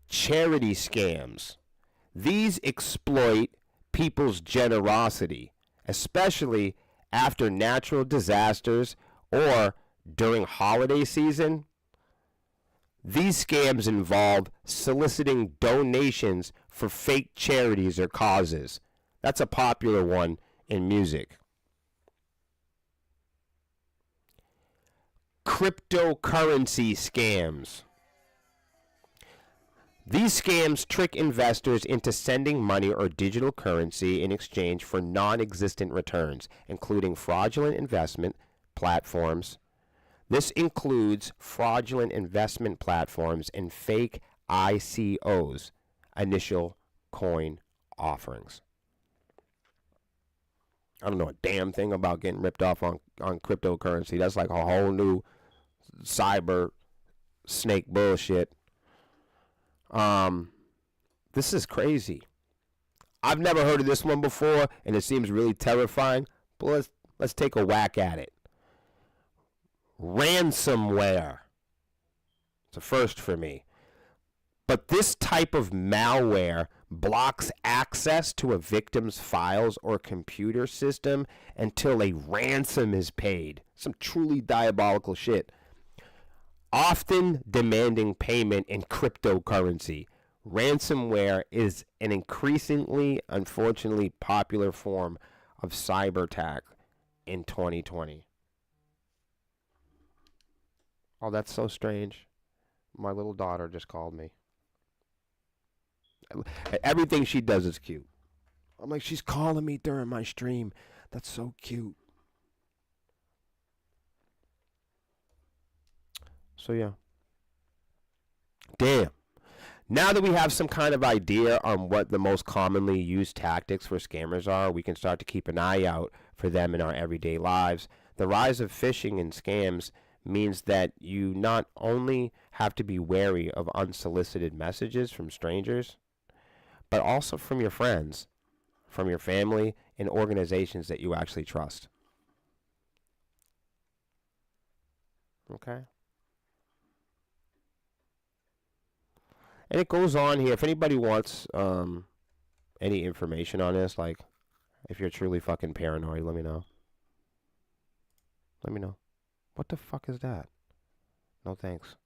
charity scams. These exploit people's generosity, especially after natural disasters or during holiday season. These scams involve soliciting donations for fake charities or causes. That's a popular one in music. Cryptocurrency scams. These scams trick investors into sending money or digital currency in exchange for non-existent returns, including fraudulent investment platforms. This includes fraudulent investment platforms and fake ICOs, initial coin offerings. I don't know a damn thing about getting ripped off on cryptocurrency. That's like a whole new cyber snake bullshit. This is crazy. I've never heard of this one before, and it seems really terrifying. But let's take a whack at it. Ransomware. It's a first for me. But this type of malware blocks access to a victim's files or computer system until a ransom is paid. Some truly diabolical shit. Often demanding payment in cryptocurrency. Ransomware is an increasingly, unfortunately, popular form of cyber attack in 2020. Oh, that's so strange. My little daughter just called me. Everything she does is cute. I'm like, she's calling me during my stream. That's so cute. So, yeah. Damn. Now that we have some kind of idea on what the most commonly used tactics for scammers are, we can start to keep an eye out for them in our everyday lives. The rise of phishing and scams means that you not only have to be wary of unsolicited messages from strangers, but also from your friends, from your family, and organizations that you actually trust. Okay? And it goes on here. If anybody wants any information on this, like if you're truly fucking paranoid, let me know. Let me know. What the fuck is that? No thanks.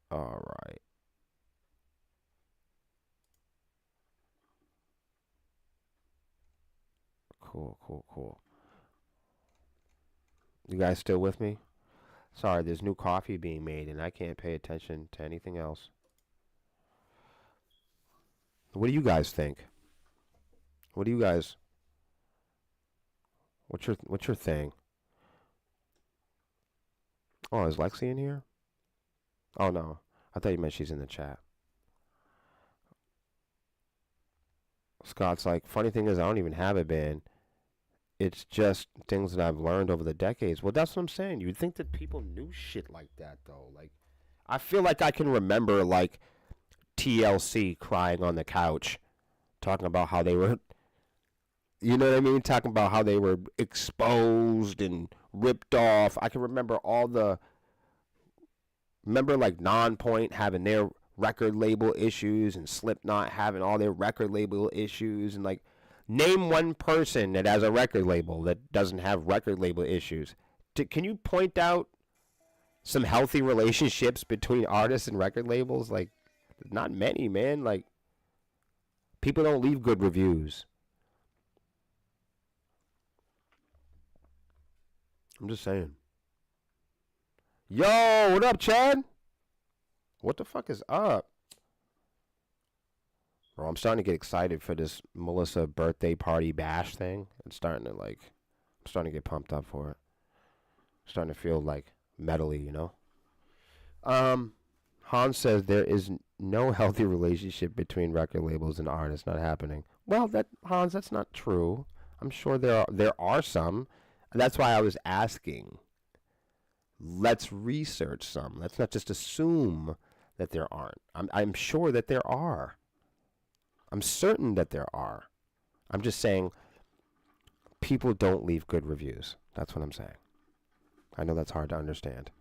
All right. Cool. You guys still with me? Sorry, there's new coffee being made and I can't pay attention to anything else. What do you guys think? What do you guys... What's your thing? Oh, is Lexi in here? Oh, no. I thought you meant she's in the chat. Scott's like, funny thing is I don't even have a band. It's just things that I've learned over the decades. Well, that's what I'm saying. You'd think that people knew shit like that, though. Like, I feel like I can remember, like, TLC crying on the couch, talking about how they were, you know what I mean? Talking about how they were exposed and ripped off. I can remember remember, like, Nonpoint having their record label issues and Slipknot having all their record label issues, and, like, name one person that has a record label that doesn't have record label issues. Can you point out some healthy relationships between artists and record labels? Like, not many, man. Like, people don't leave good reviews. I'm just saying. Yo, what up, Chad? What the fuck is up? Or I'm starting to get excited for this Melissa birthday party bash thing. I'm starting to get pumped up for it. I'm starting to feel like metally, you know. Hans says there is no healthy relationship between record labels and artists. Not happening. Well, Hans, that's not true. I'm sure there are some. That's why I was asking. Let's research some. Let's not just assume that there aren't. I'm sure that there are. I'm certain that there are. I'm just saying people don't leave good reviews. That's what I'm saying. I know that's hard to understand.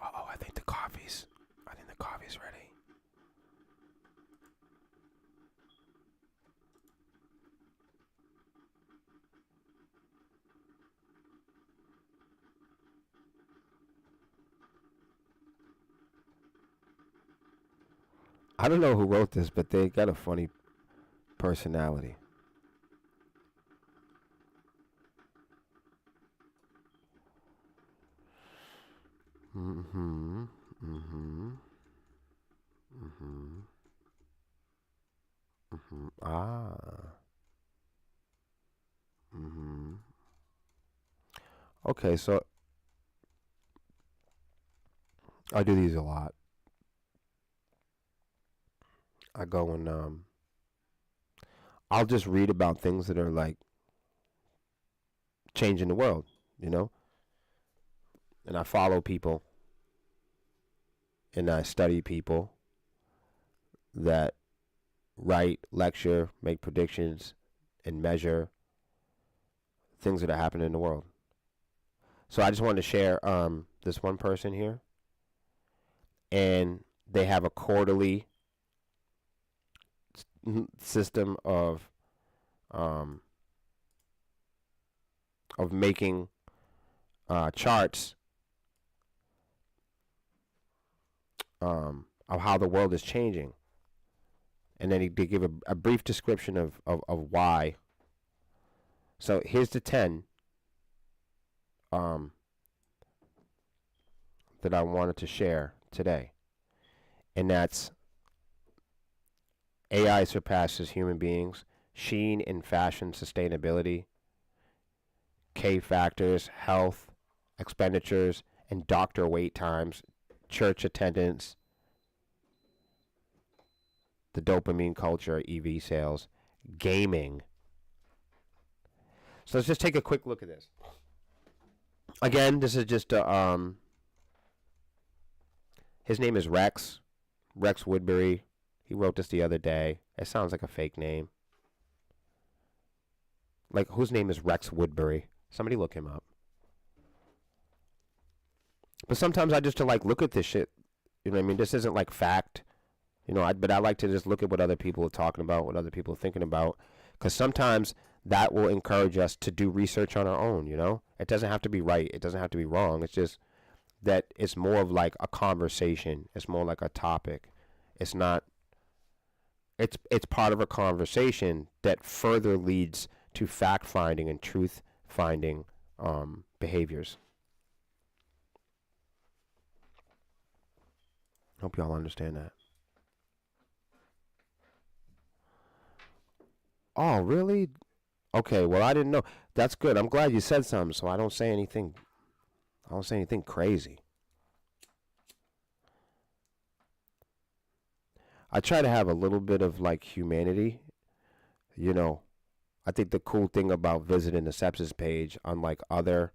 Oh, I think the coffee's ready. I don't know who wrote this, but they got a funny personality. Mm-hmm. Mm-hmm. Mm-hmm. Mm-hmm. Ah. Mm-hmm. Okay, so I do these a lot. I go and I'll just read about things that are like changing the world, you know? And I follow people and I study people that write, lecture, make predictions, and measure things that are happening in the world. So I just wanted to share this one person here, and they have a quarterly system of making charts of how the world is changing, and then they give a brief description of why. So here's the 10 that I wanted to share today, and that's AI surpasses human beings, Sheen in fashion sustainability, K factors, health, expenditures, and doctor wait times, church attendance, the dopamine culture, EV sales, gaming. So let's just take a quick look at this. Again, this is just his name is Rex Woodbury. He wrote this the other day. It sounds like a fake name. Like, whose name is Rex Woodbury? Somebody look him up. But sometimes I just to like look at this shit. You know what I mean? This isn't like fact. You know, but I like to just look at what other people are talking about, what other people are thinking about. Because sometimes that will encourage us to do research on our own, you know? It doesn't have to be right. It doesn't have to be wrong. It's just that it's more of like a conversation. It's more like a topic. It's not... It's part of a conversation that further leads to fact-finding and truth-finding behaviors. Hope y'all understand that. Oh, really? Okay, well, I didn't know. That's good. I'm glad you said something so I don't say anything. I don't say anything crazy. I try to have a little bit of like humanity. You know, I think the cool thing about visiting the Sepsis page, unlike other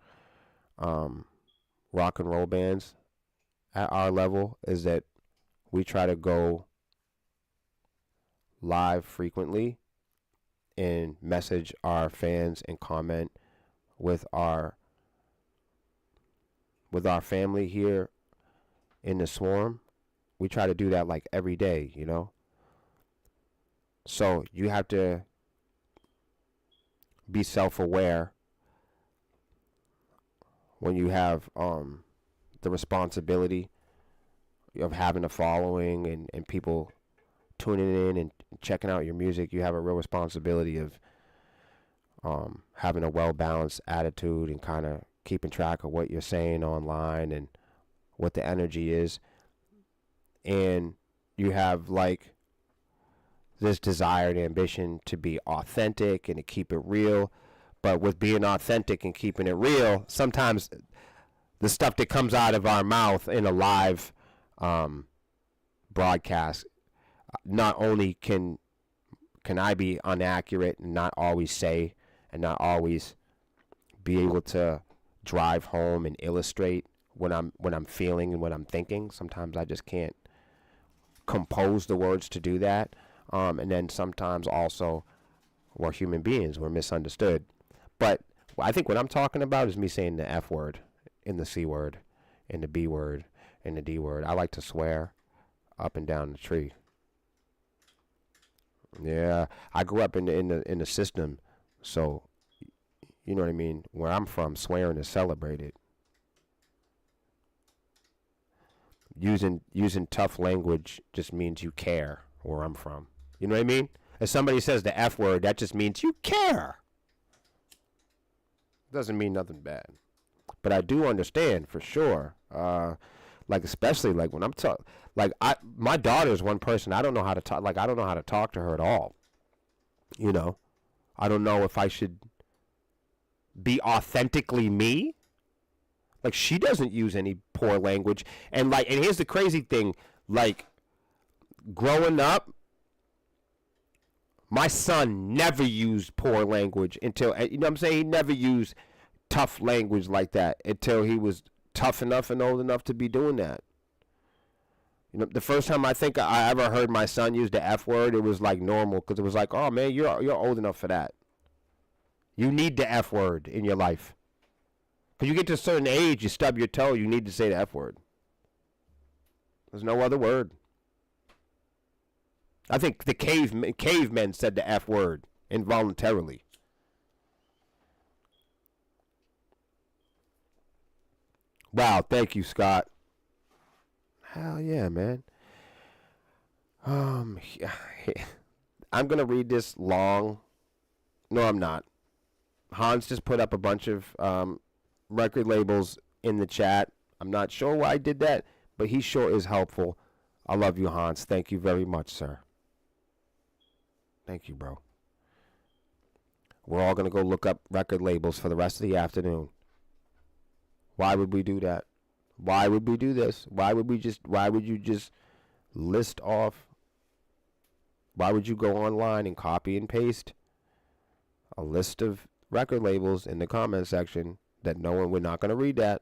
rock and roll bands at our level, is that we try to go live frequently and message our fans and comment with our family here in the Swarm. We try to do that like every day, you know. So you have to be self-aware when you have the responsibility of having a following and people tuning in and checking out your music. You have a real responsibility of having a well-balanced attitude and kind of keeping track of what you're saying online and what the energy is, and you have like this desire and ambition to be authentic and to keep it real. But with being authentic and keeping it real, sometimes the stuff that comes out of our mouth in a live broadcast, not only can I be inaccurate and not always say and not always be able to drive home and illustrate what I'm feeling and what I'm thinking. Sometimes I just can't compose the words to do that. And then sometimes also we're human beings, we're misunderstood. But I think what I'm talking about is me saying the F word and the C word and the B word and the D word. I like to swear up and down the tree. Yeah, I grew up in the system, so you know what I mean. Where I'm from, swearing is celebrated. Using tough language just means you care. Where I'm from, you know what I mean. If somebody says the F word, that just means you care. Doesn't mean nothing bad, but I do understand for sure. Like especially like when I'm talking, like my daughter is one person I don't know how to talk. Like I don't know how to talk to her at all. You know, I don't know if I should be authentically me. Like she doesn't use any poor language, and here's the crazy thing, like growing up, my son never used poor language until, you know what I'm saying, he never used tough language like that until he was tough enough and old enough to be doing that. You know, the first time I think I ever heard my son use the F word, it was like normal, because it was like, oh man, you're old enough for that. You need the F word in your life. Because you get to a certain age, you stub your toe, you need to say the F word. There's no other word. I think the cavemen said the F word involuntarily. Wow, thank you, Scott. Hell yeah, man. I'm gonna read this long. No, I'm not. Hans just put up a bunch of record labels in the chat. I'm not sure why I did that, but he sure is helpful. I love you, Hans. Thank you very much, sir. Thank you, bro. We're all going to go look up record labels for the rest of the afternoon. Why would we do that? Why would we do this? Why would you just list off? Why would you go online and copy and paste a list of record labels in the comment section that we're not going to read that?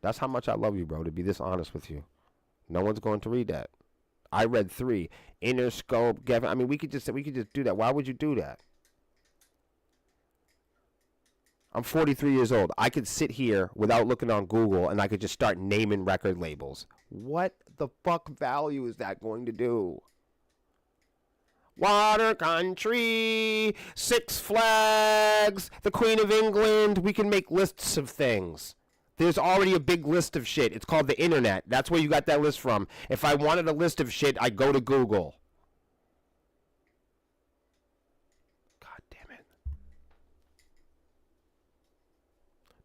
That's how much I love you, bro, to be this honest with you. No one's going to read that. I read 3. Interscope, Gavin. I mean, we could just do that. Why would you do that? I'm 43 years old. I could sit here without looking on Google and I could just start naming record labels. What the fuck value is that going to do? Water Country, Six Flags, the Queen of England. We can make lists of things. There's already a big list of shit. It's called the internet. That's where you got that list from. If I wanted a list of shit, I'd go to Google. God damn it.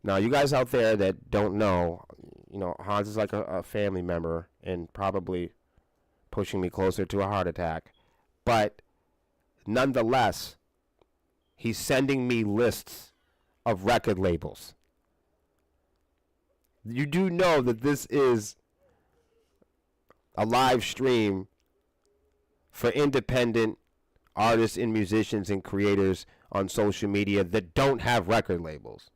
Now, you guys out there that don't know, you know, Hans is like a family member and probably pushing me closer to a heart attack. But nonetheless, he's sending me lists of record labels. You do know that this is a live stream for independent artists and musicians and creators on social media that don't have record labels.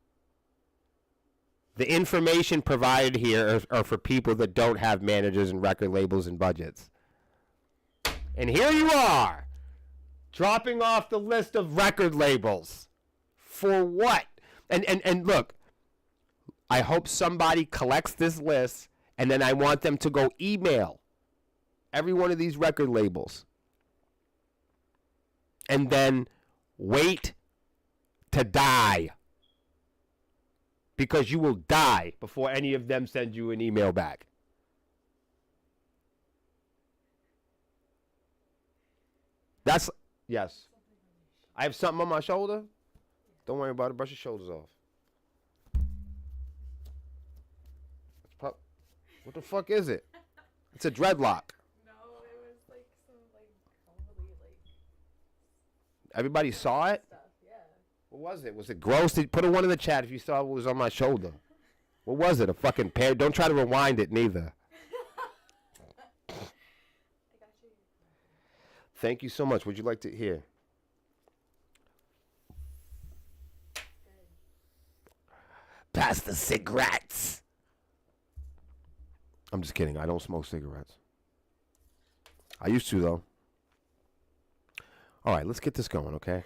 The information provided here are for people that don't have managers and record labels and budgets. And here you are, dropping off the list of record labels. For what? And look, I hope somebody collects this list, and then I want them to go email every one of these record labels. And then wait to die. Because you will die before any of them send you an email back. That's, yes. I have something on my shoulder. Don't worry about it. Brush your shoulders off. What the fuck is it? It's a dreadlock. No, it was like some like overly like Everybody saw it? stuff. Yeah. What was it? Was it gross? Put a one in the chat if you saw what was on my shoulder. What was it? A fucking pair? Don't try to rewind it neither. I got you. Thank you so much. Would you like to hear? Good. Pass the cigarettes. I'm just kidding. I don't smoke cigarettes. I used to, though. All right, let's get this going, okay?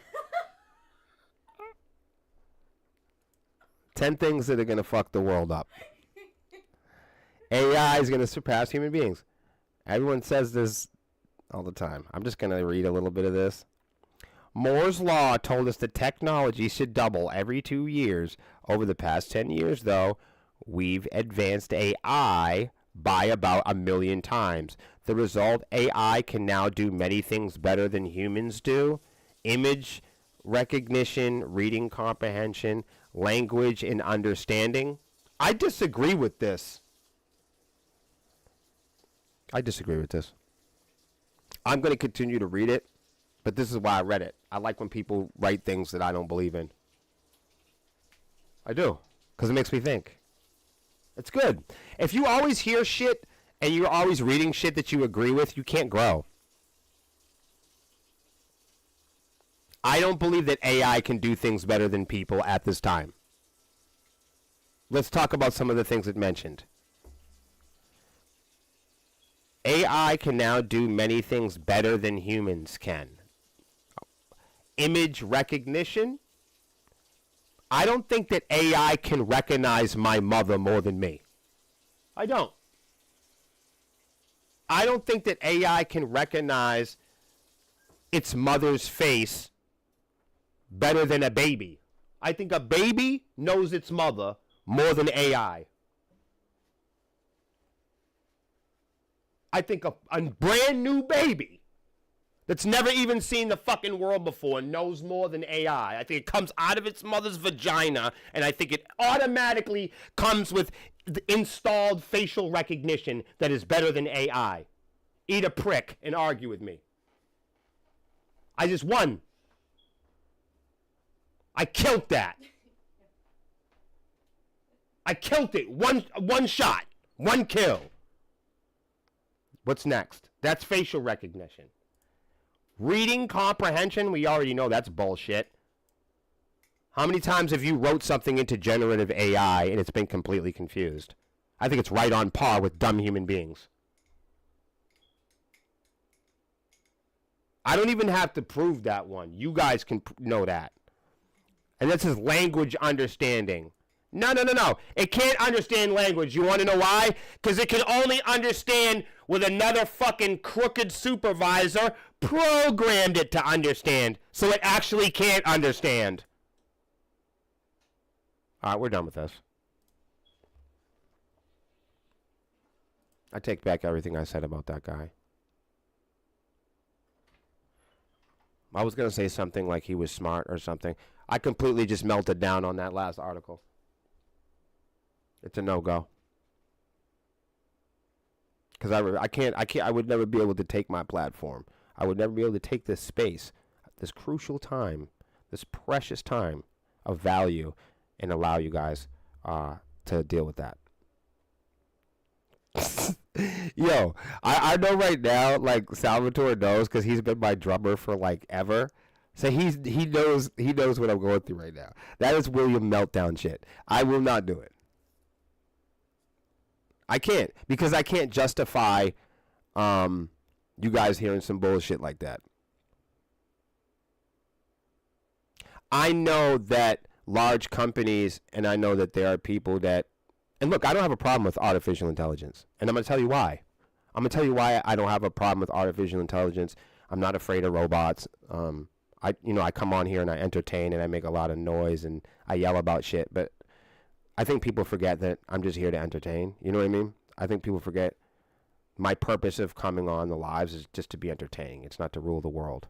10 things that are going to fuck the world up. AI is going to surpass human beings. Everyone says this all the time. I'm just going to read a little bit of this. Moore's Law told us that technology should double every 2 years. Over the past 10 years, though, we've advanced AI by about 1 million times. The result, AI can now do many things better than humans do. Image recognition, reading comprehension, language and understanding. I disagree with this. I'm going to continue to read it, but this is why I read it. I like when people write things that I don't believe in. I do, because it makes me think. It's good. If you always hear shit and you're always reading shit that you agree with, you can't grow. I don't believe that AI can do things better than people at this time. Let's talk about some of the things it mentioned. AI can now do many things better than humans can. Image recognition. I don't think that AI can recognize my mother more than me. I don't. I don't think that AI can recognize its mother's face better than a baby. I think a baby knows its mother more than AI. I think a brand new baby that's never even seen the fucking world before knows more than AI. I think it comes out of its mother's vagina, and I think it automatically comes with the installed facial recognition that is better than AI. Eat a prick and argue with me. I just won. I killed that. I killed it. One shot. One kill. What's next? That's facial recognition. Reading comprehension, we already know that's bullshit. How many times have you wrote something into generative AI and it's been completely confused? I think it's right on par with dumb human beings. I don't even have to prove that one. You guys can know that. And this is language understanding. No. It can't understand language. You want to know why? Because it can only understand with another fucking crooked supervisor programmed it to understand. So it actually can't understand. All right, we're done with this. I take back everything I said about that guy. I was going to say something like he was smart or something. I completely just melted down on that last article. It's a no-go. Because I would never be able to take my platform. I would never be able to take this space, this crucial time, this precious time of value, and allow you guys to deal with that. Yo, I know right now, like, Salvatore knows because he's been my drummer for like ever. So he knows what I'm going through right now. That is William meltdown shit. I will not do it. I can't, because I can't justify you guys hearing some bullshit like that. I know that large companies, and I know that there are people that, and look, I don't have a problem with artificial intelligence, and I'm going to tell you why. I'm going to tell you why I don't have a problem with artificial intelligence. I'm not afraid of robots. I come on here and I entertain and I make a lot of noise and I yell about shit, but I think people forget that I'm just here to entertain. You know what I mean? I think people forget my purpose of coming on the lives is just to be entertaining. It's not to rule the world.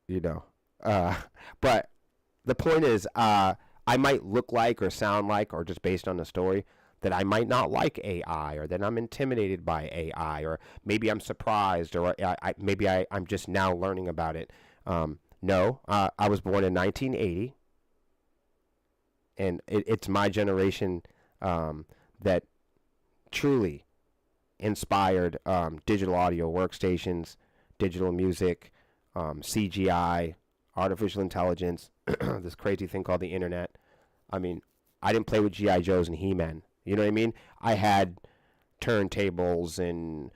You know? But the point is, I might look like or sound like, or just based on the story, that I might not like AI, or that I'm intimidated by AI, or maybe I'm surprised, or I'm just now learning about it. No, I was born in 1980, and it's my generation that truly inspired digital audio workstations, digital music, CGI, artificial intelligence, this crazy thing called the internet. I mean, I didn't play with GI Joes and He-Man. You know what I mean? I had turntables and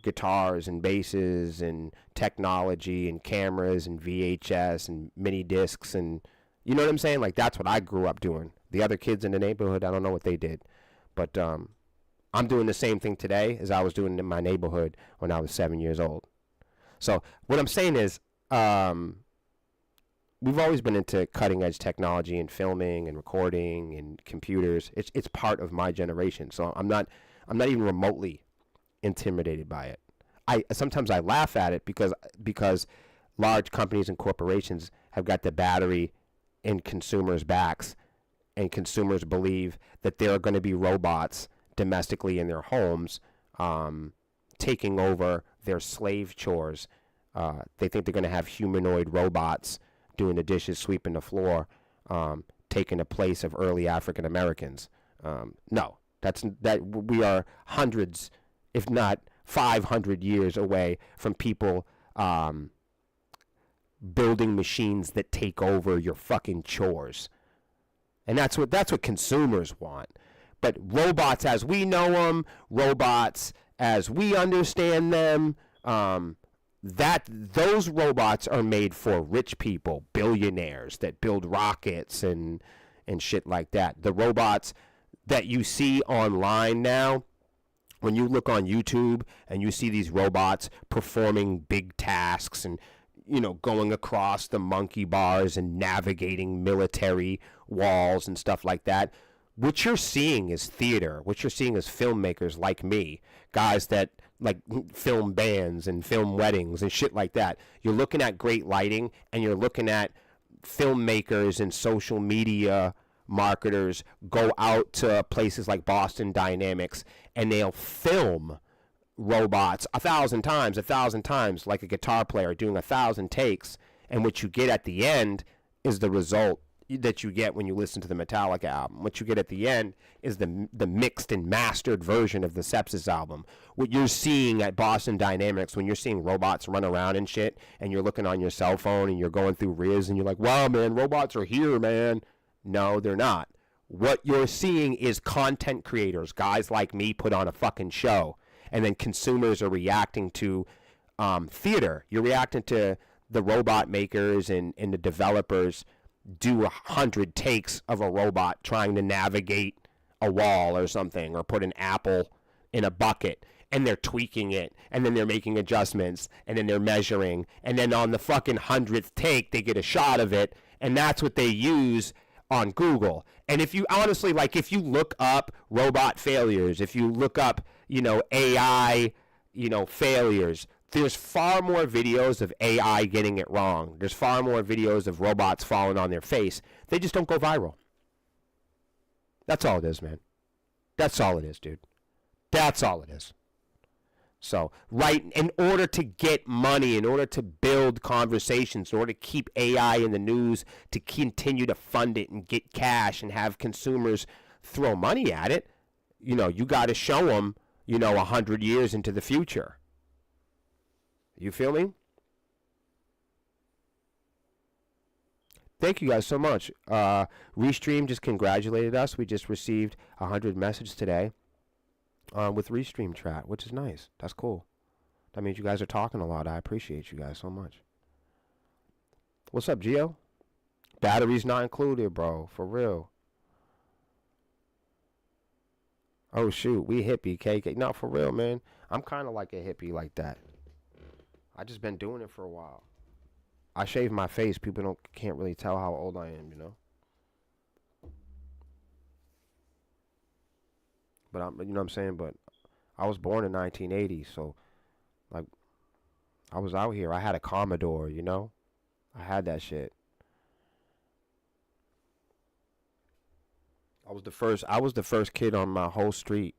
guitars and basses and technology and cameras and VHS and mini discs, and you know what I'm saying? Like, that's what I grew up doing. The other kids in the neighborhood, I don't know what they did, but I'm doing the same thing today as I was doing in my neighborhood when I was 7 years old. So what I'm saying is, we've always been into cutting edge technology and filming and recording and computers. It's part of my generation. So I'm not even remotely intimidated by it. I sometimes I laugh at it because large companies and corporations have got the battery in consumers' backs, and consumers believe that there are going to be robots domestically in their homes, taking over their slave chores. They think they're going to have humanoid robots doing the dishes, sweeping the floor, taking the place of early African Americans. No, that we are hundreds, if not 500 years away from people building machines that take over your fucking chores. And that's what consumers want. But robots as we know them, robots as we understand them, those robots are made for rich people, billionaires that build rockets and shit like that. The robots that you see online now, when you look on YouTube and you see these robots performing big tasks and, you know, going across the monkey bars and navigating military walls and stuff like that, what you're seeing is theater. What you're seeing is filmmakers like me, guys that like film bands and film weddings and shit like that. You're looking at great lighting, and you're looking at filmmakers and social media marketers go out to places like Boston Dynamics, and they'll film robots 1,000 times, like a guitar player doing 1,000 takes, and what you get at the end is the result that you get when you listen to the Metallica album. What you get at the end is the mixed and mastered version of the Sepsis album. What you're seeing at Boston Dynamics, when you're seeing robots run around and shit, and you're looking on your cell phone and you're going through Riz and you're like, wow, man, robots are here, man. No, they're not. What you're seeing is content creators, guys like me, put on a fucking show, and then consumers are reacting to theater. You're reacting to the robot makers and the developers do 100 takes of a robot trying to navigate a wall or something, or put an apple in a bucket, and they're tweaking it, and then they're making adjustments, and then they're measuring, and then on the fucking 100th take they get a shot of it, and that's what they use on Google. And if you honestly, like, if you look up robot failures, if you look up, you know, AI, you know, failures, there's far more videos of AI getting it wrong. There's far more videos of robots falling on their face. They just don't go viral. That's all it is, man. That's all it is, dude. That's all it is. So, right, in order to get money, in order to build conversations, in order to keep AI in the news, to continue to fund it and get cash and have consumers throw money at it, you know, you got to show them, you know, 100 years into the future. You feel me? Thank you guys so much. Restream just congratulated us. We just received 100 messages today with Restream chat, which is nice. That's cool. That means you guys are talking a lot. I appreciate you guys so much. What's up, Gio? Batteries not included, bro. For real. Oh, shoot. We hippie, KK. No, for real, man. I'm kind of like a hippie like that. I just been doing it for a while. I shave my face. People can't really tell how old I am, you know. But you know what I'm saying. But I was born in 1980, so like I was out here. I had a Commodore, you know. I had that shit. I was the first kid on my whole street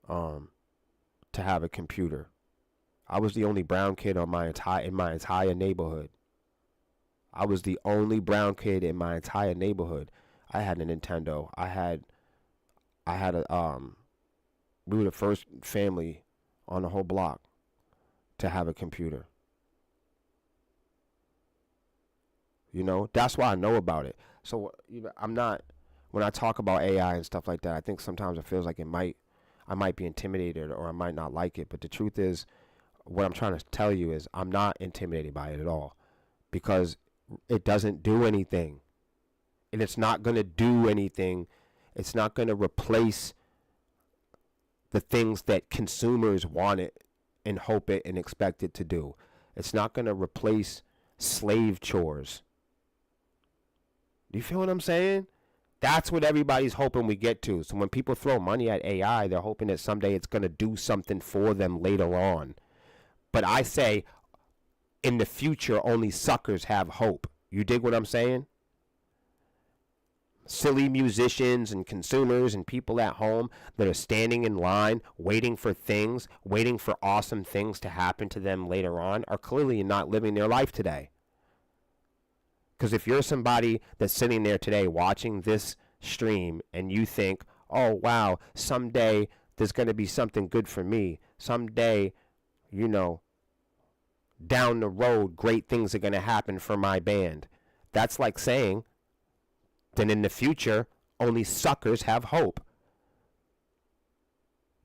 to have a computer. I was the only brown kid in my entire neighborhood. I was the only brown kid in my entire neighborhood. I had a Nintendo. I had a we were the first family on the whole block to have a computer. You know, that's why I know about it. So I'm not, when I talk about AI and stuff like that, I think sometimes it feels like I might be intimidated or I might not like it. But the truth is, what I'm trying to tell you is I'm not intimidated by it at all, because it doesn't do anything, and it's not going to do anything. It's not going to replace the things that consumers want it and hope it and expect it to do. It's not going to replace slave chores. Do you feel what I'm saying? That's what everybody's hoping we get to. So when people throw money at AI, they're hoping that someday it's going to do something for them later on. But I say, in the future, only suckers have hope. You dig what I'm saying? Silly musicians and consumers and people at home that are standing in line, waiting for awesome things to happen to them later on, are clearly not living their life today. Because if you're somebody that's sitting there today watching this stream and you think, oh, wow, someday there's going to be something good for me. Someday, you know, down the road, great things are going to happen for my band. That's like saying, then in the future, only suckers have hope.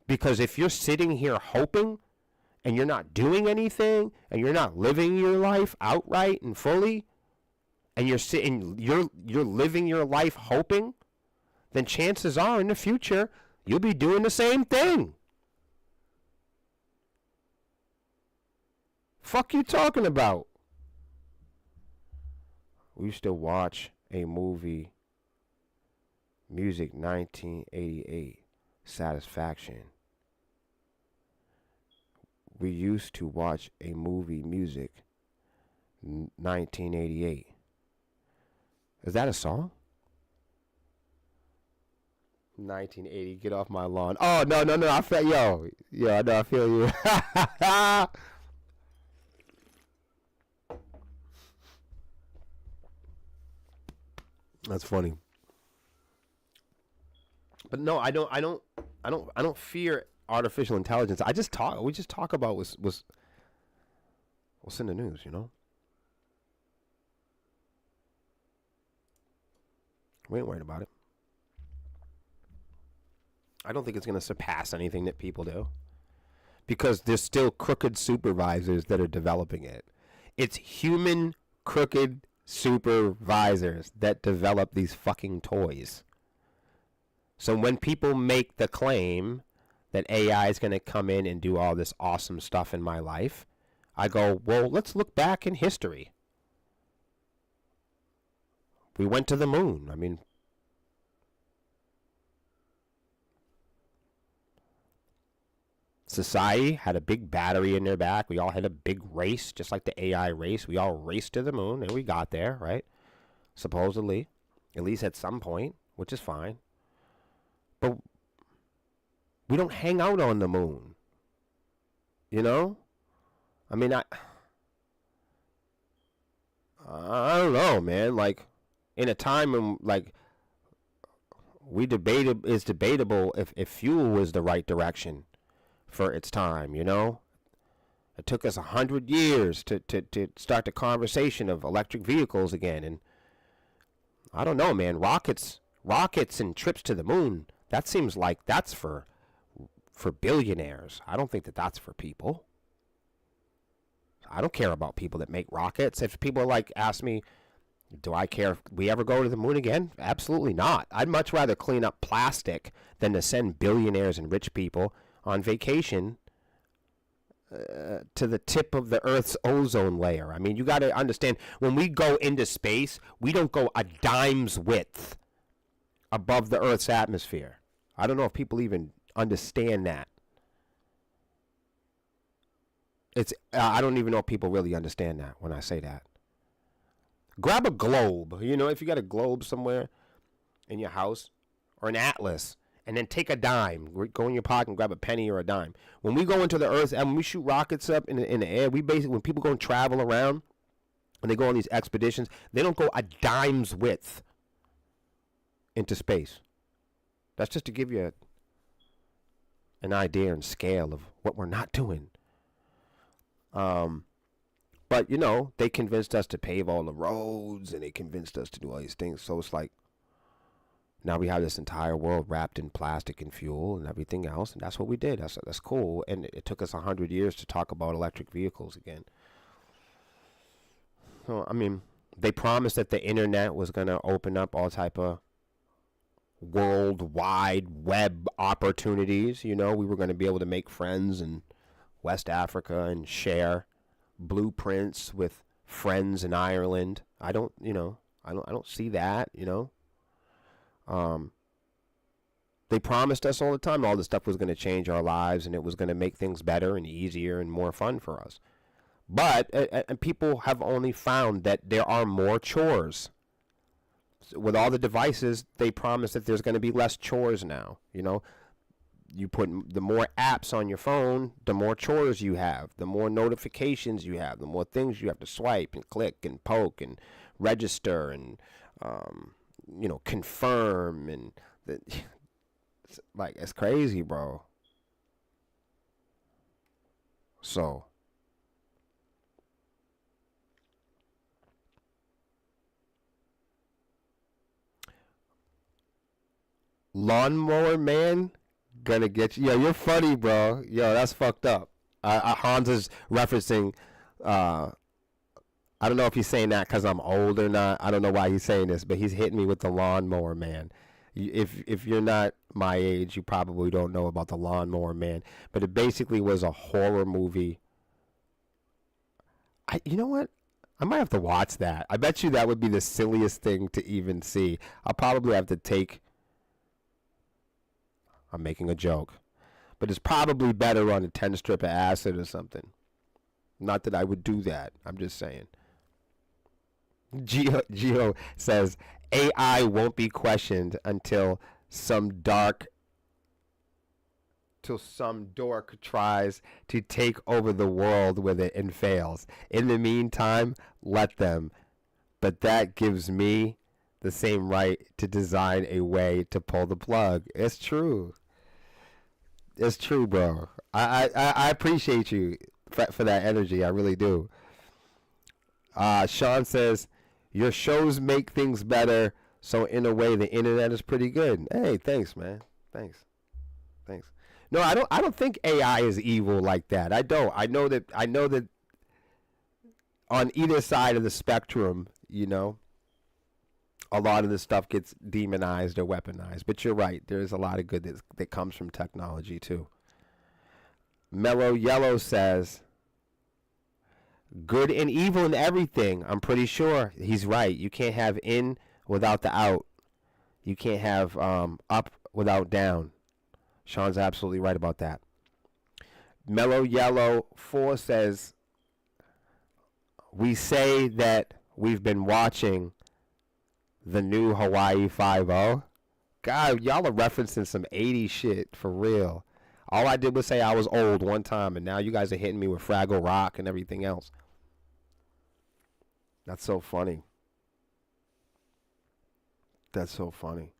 Because if you're sitting here hoping and you're not doing anything and you're not living your life outright and fully, and you're living your life hoping, then chances are in the future you'll be doing the same thing. Fuck you talking about? We used to watch a movie, Music 1988, Satisfaction. We used to watch a movie, Music 1988. Is that a song? 1980, get off my lawn. Oh, no, I feel, I know, I feel you. That's funny. But no, I don't fear artificial intelligence. We just talk about what's in the news, you know? We ain't worried about it. I don't think it's going to surpass anything that people do, because there's still crooked supervisors that are developing it. It's human crooked supervisors that develop these fucking toys. So when people make the claim that AI is going to come in and do all this awesome stuff in my life, I go, well, let's look back in history. We went to the moon. I mean, society had a big battery in their back. We all had a big race, just like the AI race. We all raced to the moon, and we got there, right? Supposedly, at least at some point, which is fine. But we don't hang out on the moon. You know? I mean, I don't know, man. Like, in a time when, like, it's debatable if fuel was the right direction for its time, you know? It took us 100 years to start the conversation of electric vehicles again. And I don't know, man. Rockets and trips to the moon, that seems like that's for billionaires. I don't think that that's for people. I don't care about people that make rockets. If people like ask me, do I care if we ever go to the moon again? Absolutely not. I'd much rather clean up plastic than to send billionaires and rich people on vacation to the tip of the Earth's ozone layer. I mean, you got to understand, when we go into space, we don't go a dime's width above the Earth's atmosphere. I don't know if people even understand that. I don't even know if people really understand that when I say that. Grab a globe. You know, if you got a globe somewhere in your house, or an atlas and then take a dime. Go in your pocket and grab a penny or a dime. When we go into the earth and when we shoot rockets up in the air, we basically, when people go and travel around and they go on these expeditions, they don't go a dime's width into space. That's just to give you an idea and scale of what we're not doing. But, you know, they convinced us to pave all the roads and they convinced us to do all these things. So it's like, now we have this entire world wrapped in plastic and fuel and everything else. And that's what we did. That's cool. And it took us 100 years to talk about electric vehicles again. So, I mean, they promised that the internet was going to open up all type of worldwide web opportunities. You know, we were going to be able to make friends in West Africa and share blueprints with friends in Ireland. I don't see that, you know. They promised us all the time all this stuff was going to change our lives and it was going to make things better and easier and more fun for us. But and people have only found that there are more chores. With all the devices, they promise that there's going to be less chores now, you know. You put the more apps on your phone, the more chores you have, the more notifications you have, the more things you have to swipe and click and poke and register and, you know, confirm. And it's crazy, bro. So, Lawnmower Man gonna get you. Yo, you're funny, bro. Yo, that's fucked up. Hans is referencing. I don't know if he's saying that because I'm old or not. I don't know why he's saying this, but he's hitting me with the Lawnmower Man. If you're not my age, you probably don't know about the Lawnmower Man. But it basically was a horror movie. You know what? I might have to watch that. I bet you that would be the silliest thing to even see. I'll probably have to take. I'm making a joke. But it's probably better on a 10 strip of acid or something. Not that I would do that. I'm just saying. Geo says AI won't be questioned until some dork tries to take over the world with it and fails. In the meantime, let them. But that gives me the same right to design a way to pull the plug. It's true. It's true, bro. I appreciate you for that energy. I really do. Sean says, your shows make things better, so in a way the internet is pretty good. Hey, thanks, man. Thanks. No, I don't think AI is evil like that. I don't. I know that on either side of the spectrum, you know, a lot of this stuff gets demonized or weaponized. But you're right. There's a lot of good that comes from technology, too. Mellow Yellow says, good and evil in everything. I'm pretty sure he's right. You can't have in without the out. You can't have up without down. Sean's absolutely right about that. Mellow Yellow 4 says, we say that we've been watching the new Hawaii 5-0. God, y'all are referencing some 80s shit for real. All I did was say I was old one time, and now you guys are hitting me with Fraggle Rock and everything else. That's so funny. That's so funny.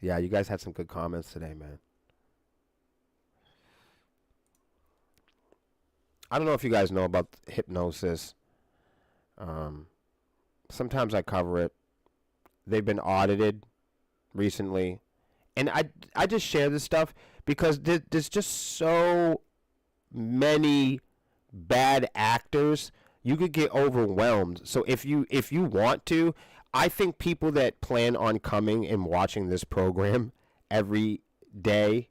Yeah, you guys had some good comments today, man. I don't know if you guys know about hypnosis. Sometimes I cover it. They've been audited recently. And I just share this stuff because there's just so many bad actors. You could get overwhelmed. So if you want to, I think people that plan on coming and watching this program every day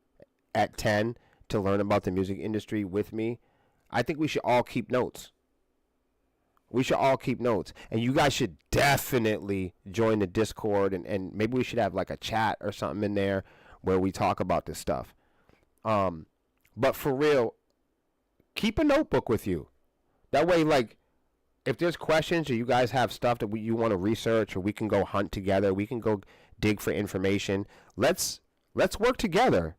at 10 to learn about the music industry with me, I think we should all keep notes. We should all keep notes. And you guys should definitely join the Discord. And maybe we should have like a chat or something in there where we talk about this stuff. But for real, keep a notebook with you. That way, like, if there's questions or you guys have stuff that you want to research, or we can go hunt together, we can go dig for information. Let's work together.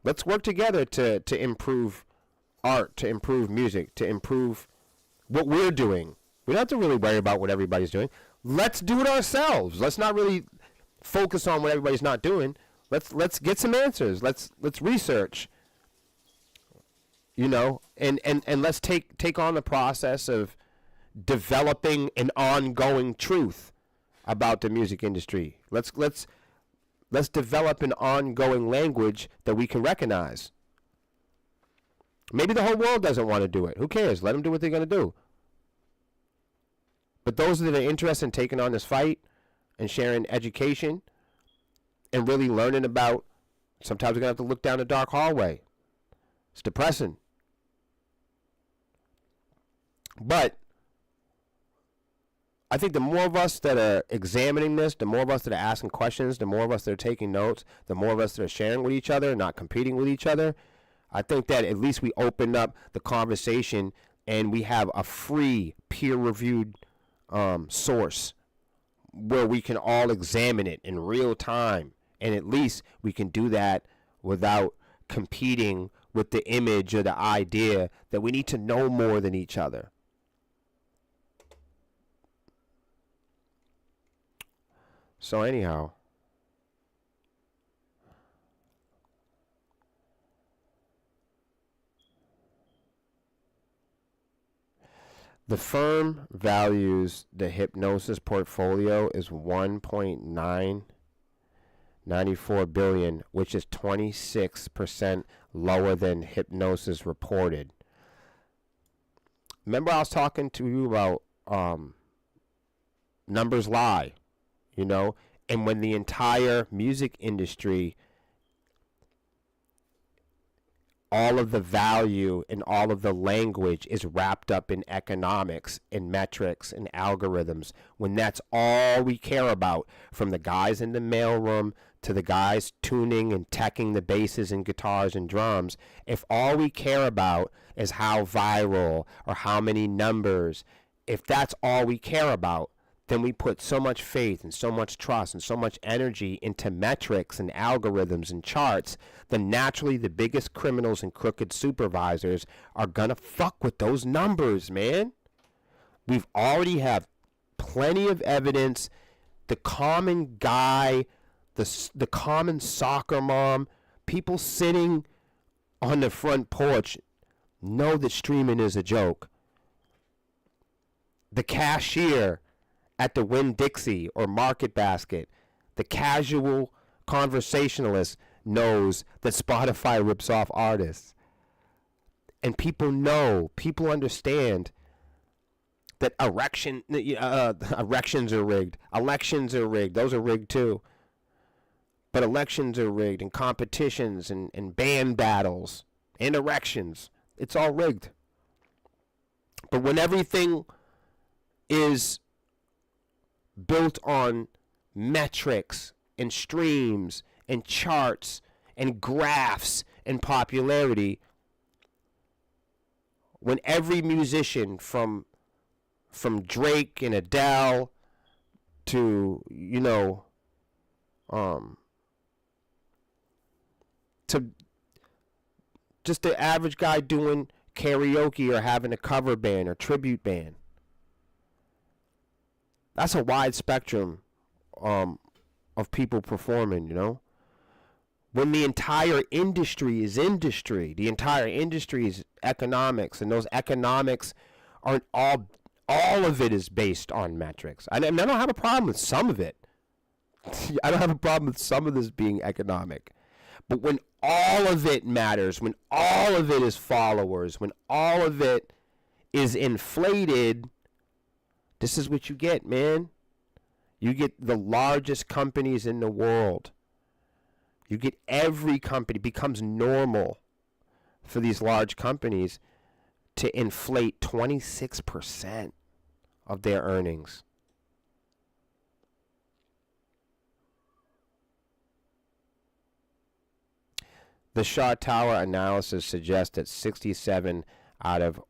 Let's work together to improve art, to improve music, to improve what we're doing. We don't have to really worry about what everybody's doing. Let's do it ourselves. Let's not really focus on what everybody's not doing. Let's get some answers. Let's research. You know, and let's take on the process of developing an ongoing truth about the music industry. Let's develop an ongoing language that we can recognize. Maybe the whole world doesn't want to do it. Who cares? Let them do what they're going to do. But those that are interested in taking on this fight and sharing education and really learning about, sometimes we're going to have to look down a dark hallway. It's depressing. But I think the more of us that are examining this, the more of us that are asking questions, the more of us that are taking notes, the more of us that are sharing with each other, not competing with each other, I think that at least we open up the conversation and we have a free, peer-reviewed source where we can all examine it in real time. And at least we can do that without competing with the image or the idea that we need to know more than each other. So anyhow, the firm values the Hipgnosis portfolio is 1.994 billion, which is 26% lower than Hipgnosis reported. Remember I was talking to you about numbers lie, you know, and when the entire music industry, all of the value and all of the language is wrapped up in economics and metrics and algorithms, when that's all we care about, from the guys in the mailroom to the guys tuning and teching the basses and guitars and drums, if all we care about is how viral or how many numbers, if that's all we care about, then we put so much faith and so much trust and so much energy into metrics and algorithms and charts, then naturally the biggest criminals and crooked supervisors are gonna fuck with those numbers, man. We've already have plenty of evidence. The common guy, the common soccer mom, people sitting on the front porch know that streaming is a joke. The cashier at the Winn-Dixie or Market Basket, the casual conversationalist knows that Spotify rips off artists. And people know, people understand that erections are rigged. Elections are rigged. Those are rigged too. But elections are rigged, and competitions and band battles and erections. It's all rigged. But when everything is built on metrics and streams and charts and graphs and popularity, when every musician from Drake and Adele to, you know, to just the average guy doing karaoke or having a cover band or tribute band, that's a wide spectrum of people performing, you know. When the entire industry is industry, the entire industry is economics, and those economics aren't all of it is based on metrics. I don't have a problem with some of it. I don't have a problem with some of this being economic. But when all of it matters, when all of it is followers, when all of it is inflated, this is what you get, man. You get the largest companies in the world. You get every company. It becomes normal for these large companies to inflate 26% of their earnings. The Shaw Tower analysis suggests that 67 out of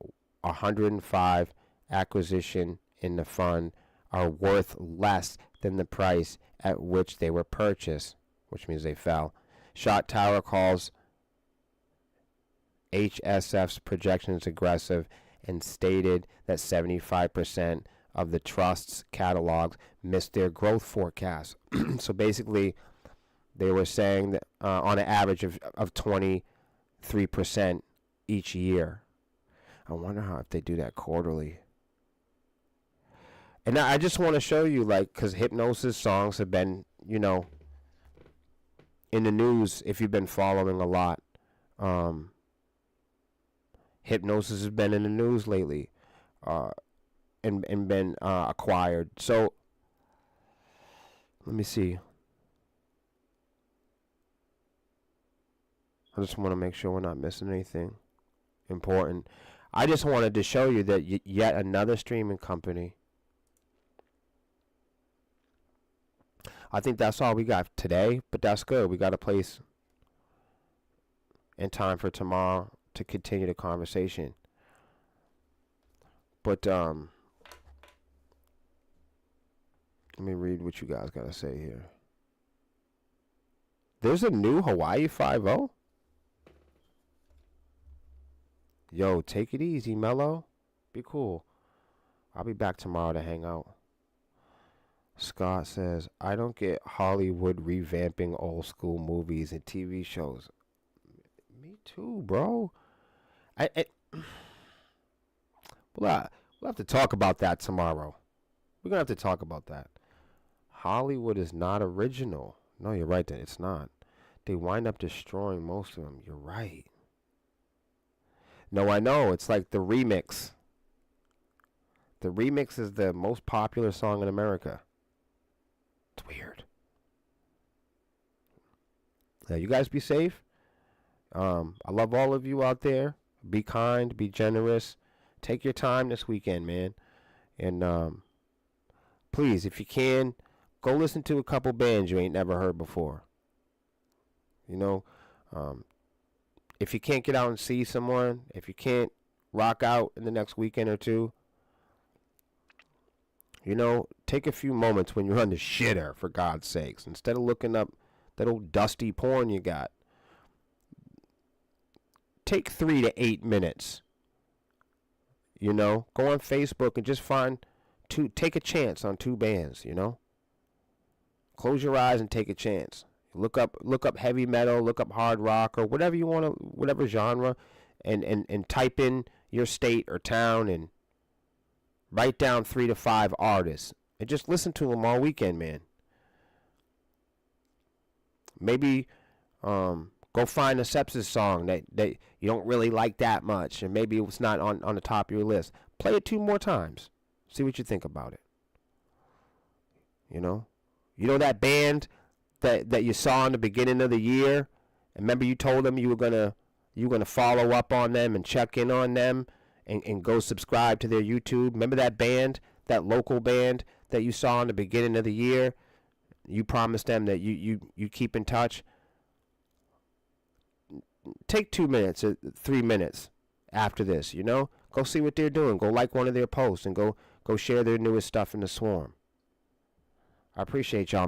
105 acquisition in the fund are worth less than the price at which they were purchased, which means they fell. Shot Tower calls HSF's projections aggressive and stated that 75% of the trust's catalogs missed their growth forecast. So basically, they were saying that on an average of 23% each year. I wonder how if they do that quarterly. And I just want to show you, like, because Hypnosis songs have been, you know, in the news if you've been following a lot. Hypnosis has been in the news lately and been acquired. So, let me see. I just want to make sure we're not missing anything important. I just wanted to show you that yet another streaming company. I think that's all we got today, but that's good. We got a place in time for tomorrow to continue the conversation. But let me read what you guys got to say here. There's a new Hawaii 5-0? Yo, take it easy, Mello. Be cool. I'll be back tomorrow to hang out. Scott says, I don't get Hollywood revamping old school movies and TV shows. Me too, bro. We'll have to talk about that tomorrow. We're going to have to talk about that. Hollywood is not original. No, you're right that it's not. They wind up destroying most of them. You're right. No, I know. It's like the remix. The remix is the most popular song in America. It's weird. You guys be safe. I love all of you out there. Be kind. Be generous. Take your time this weekend, man. And please, if you can, go listen to a couple bands you ain't never heard before. You know, if you can't get out and see someone, if you can't rock out in the next weekend or two, you know, take a few moments when you're on the shitter, for God's sakes. Instead of looking up that old dusty porn you got, take 3 to 8 minutes. You know, go on Facebook and just take a chance on 2 bands, you know. Close your eyes and take a chance. Look up heavy metal, look up hard rock, or whatever you want to, whatever genre, and type in your state or town and write down 3 to 5 artists and just listen to them all weekend, man. Maybe go find a Sepsis song that you don't really like that much, and maybe it's not on the top of your list. Play it 2 more times. See what you think about it. You know that band that you saw in the beginning of the year, and remember you told them you were gonna follow up on them and check in on them and go subscribe to their YouTube. Remember that band, that local band that you saw in the beginning of the year? You promised them that you keep in touch. Take 2 minutes or 3 minutes after this, you know? Go see what they're doing. Go like one of their posts and go share their newest stuff in the swarm. I appreciate y'all.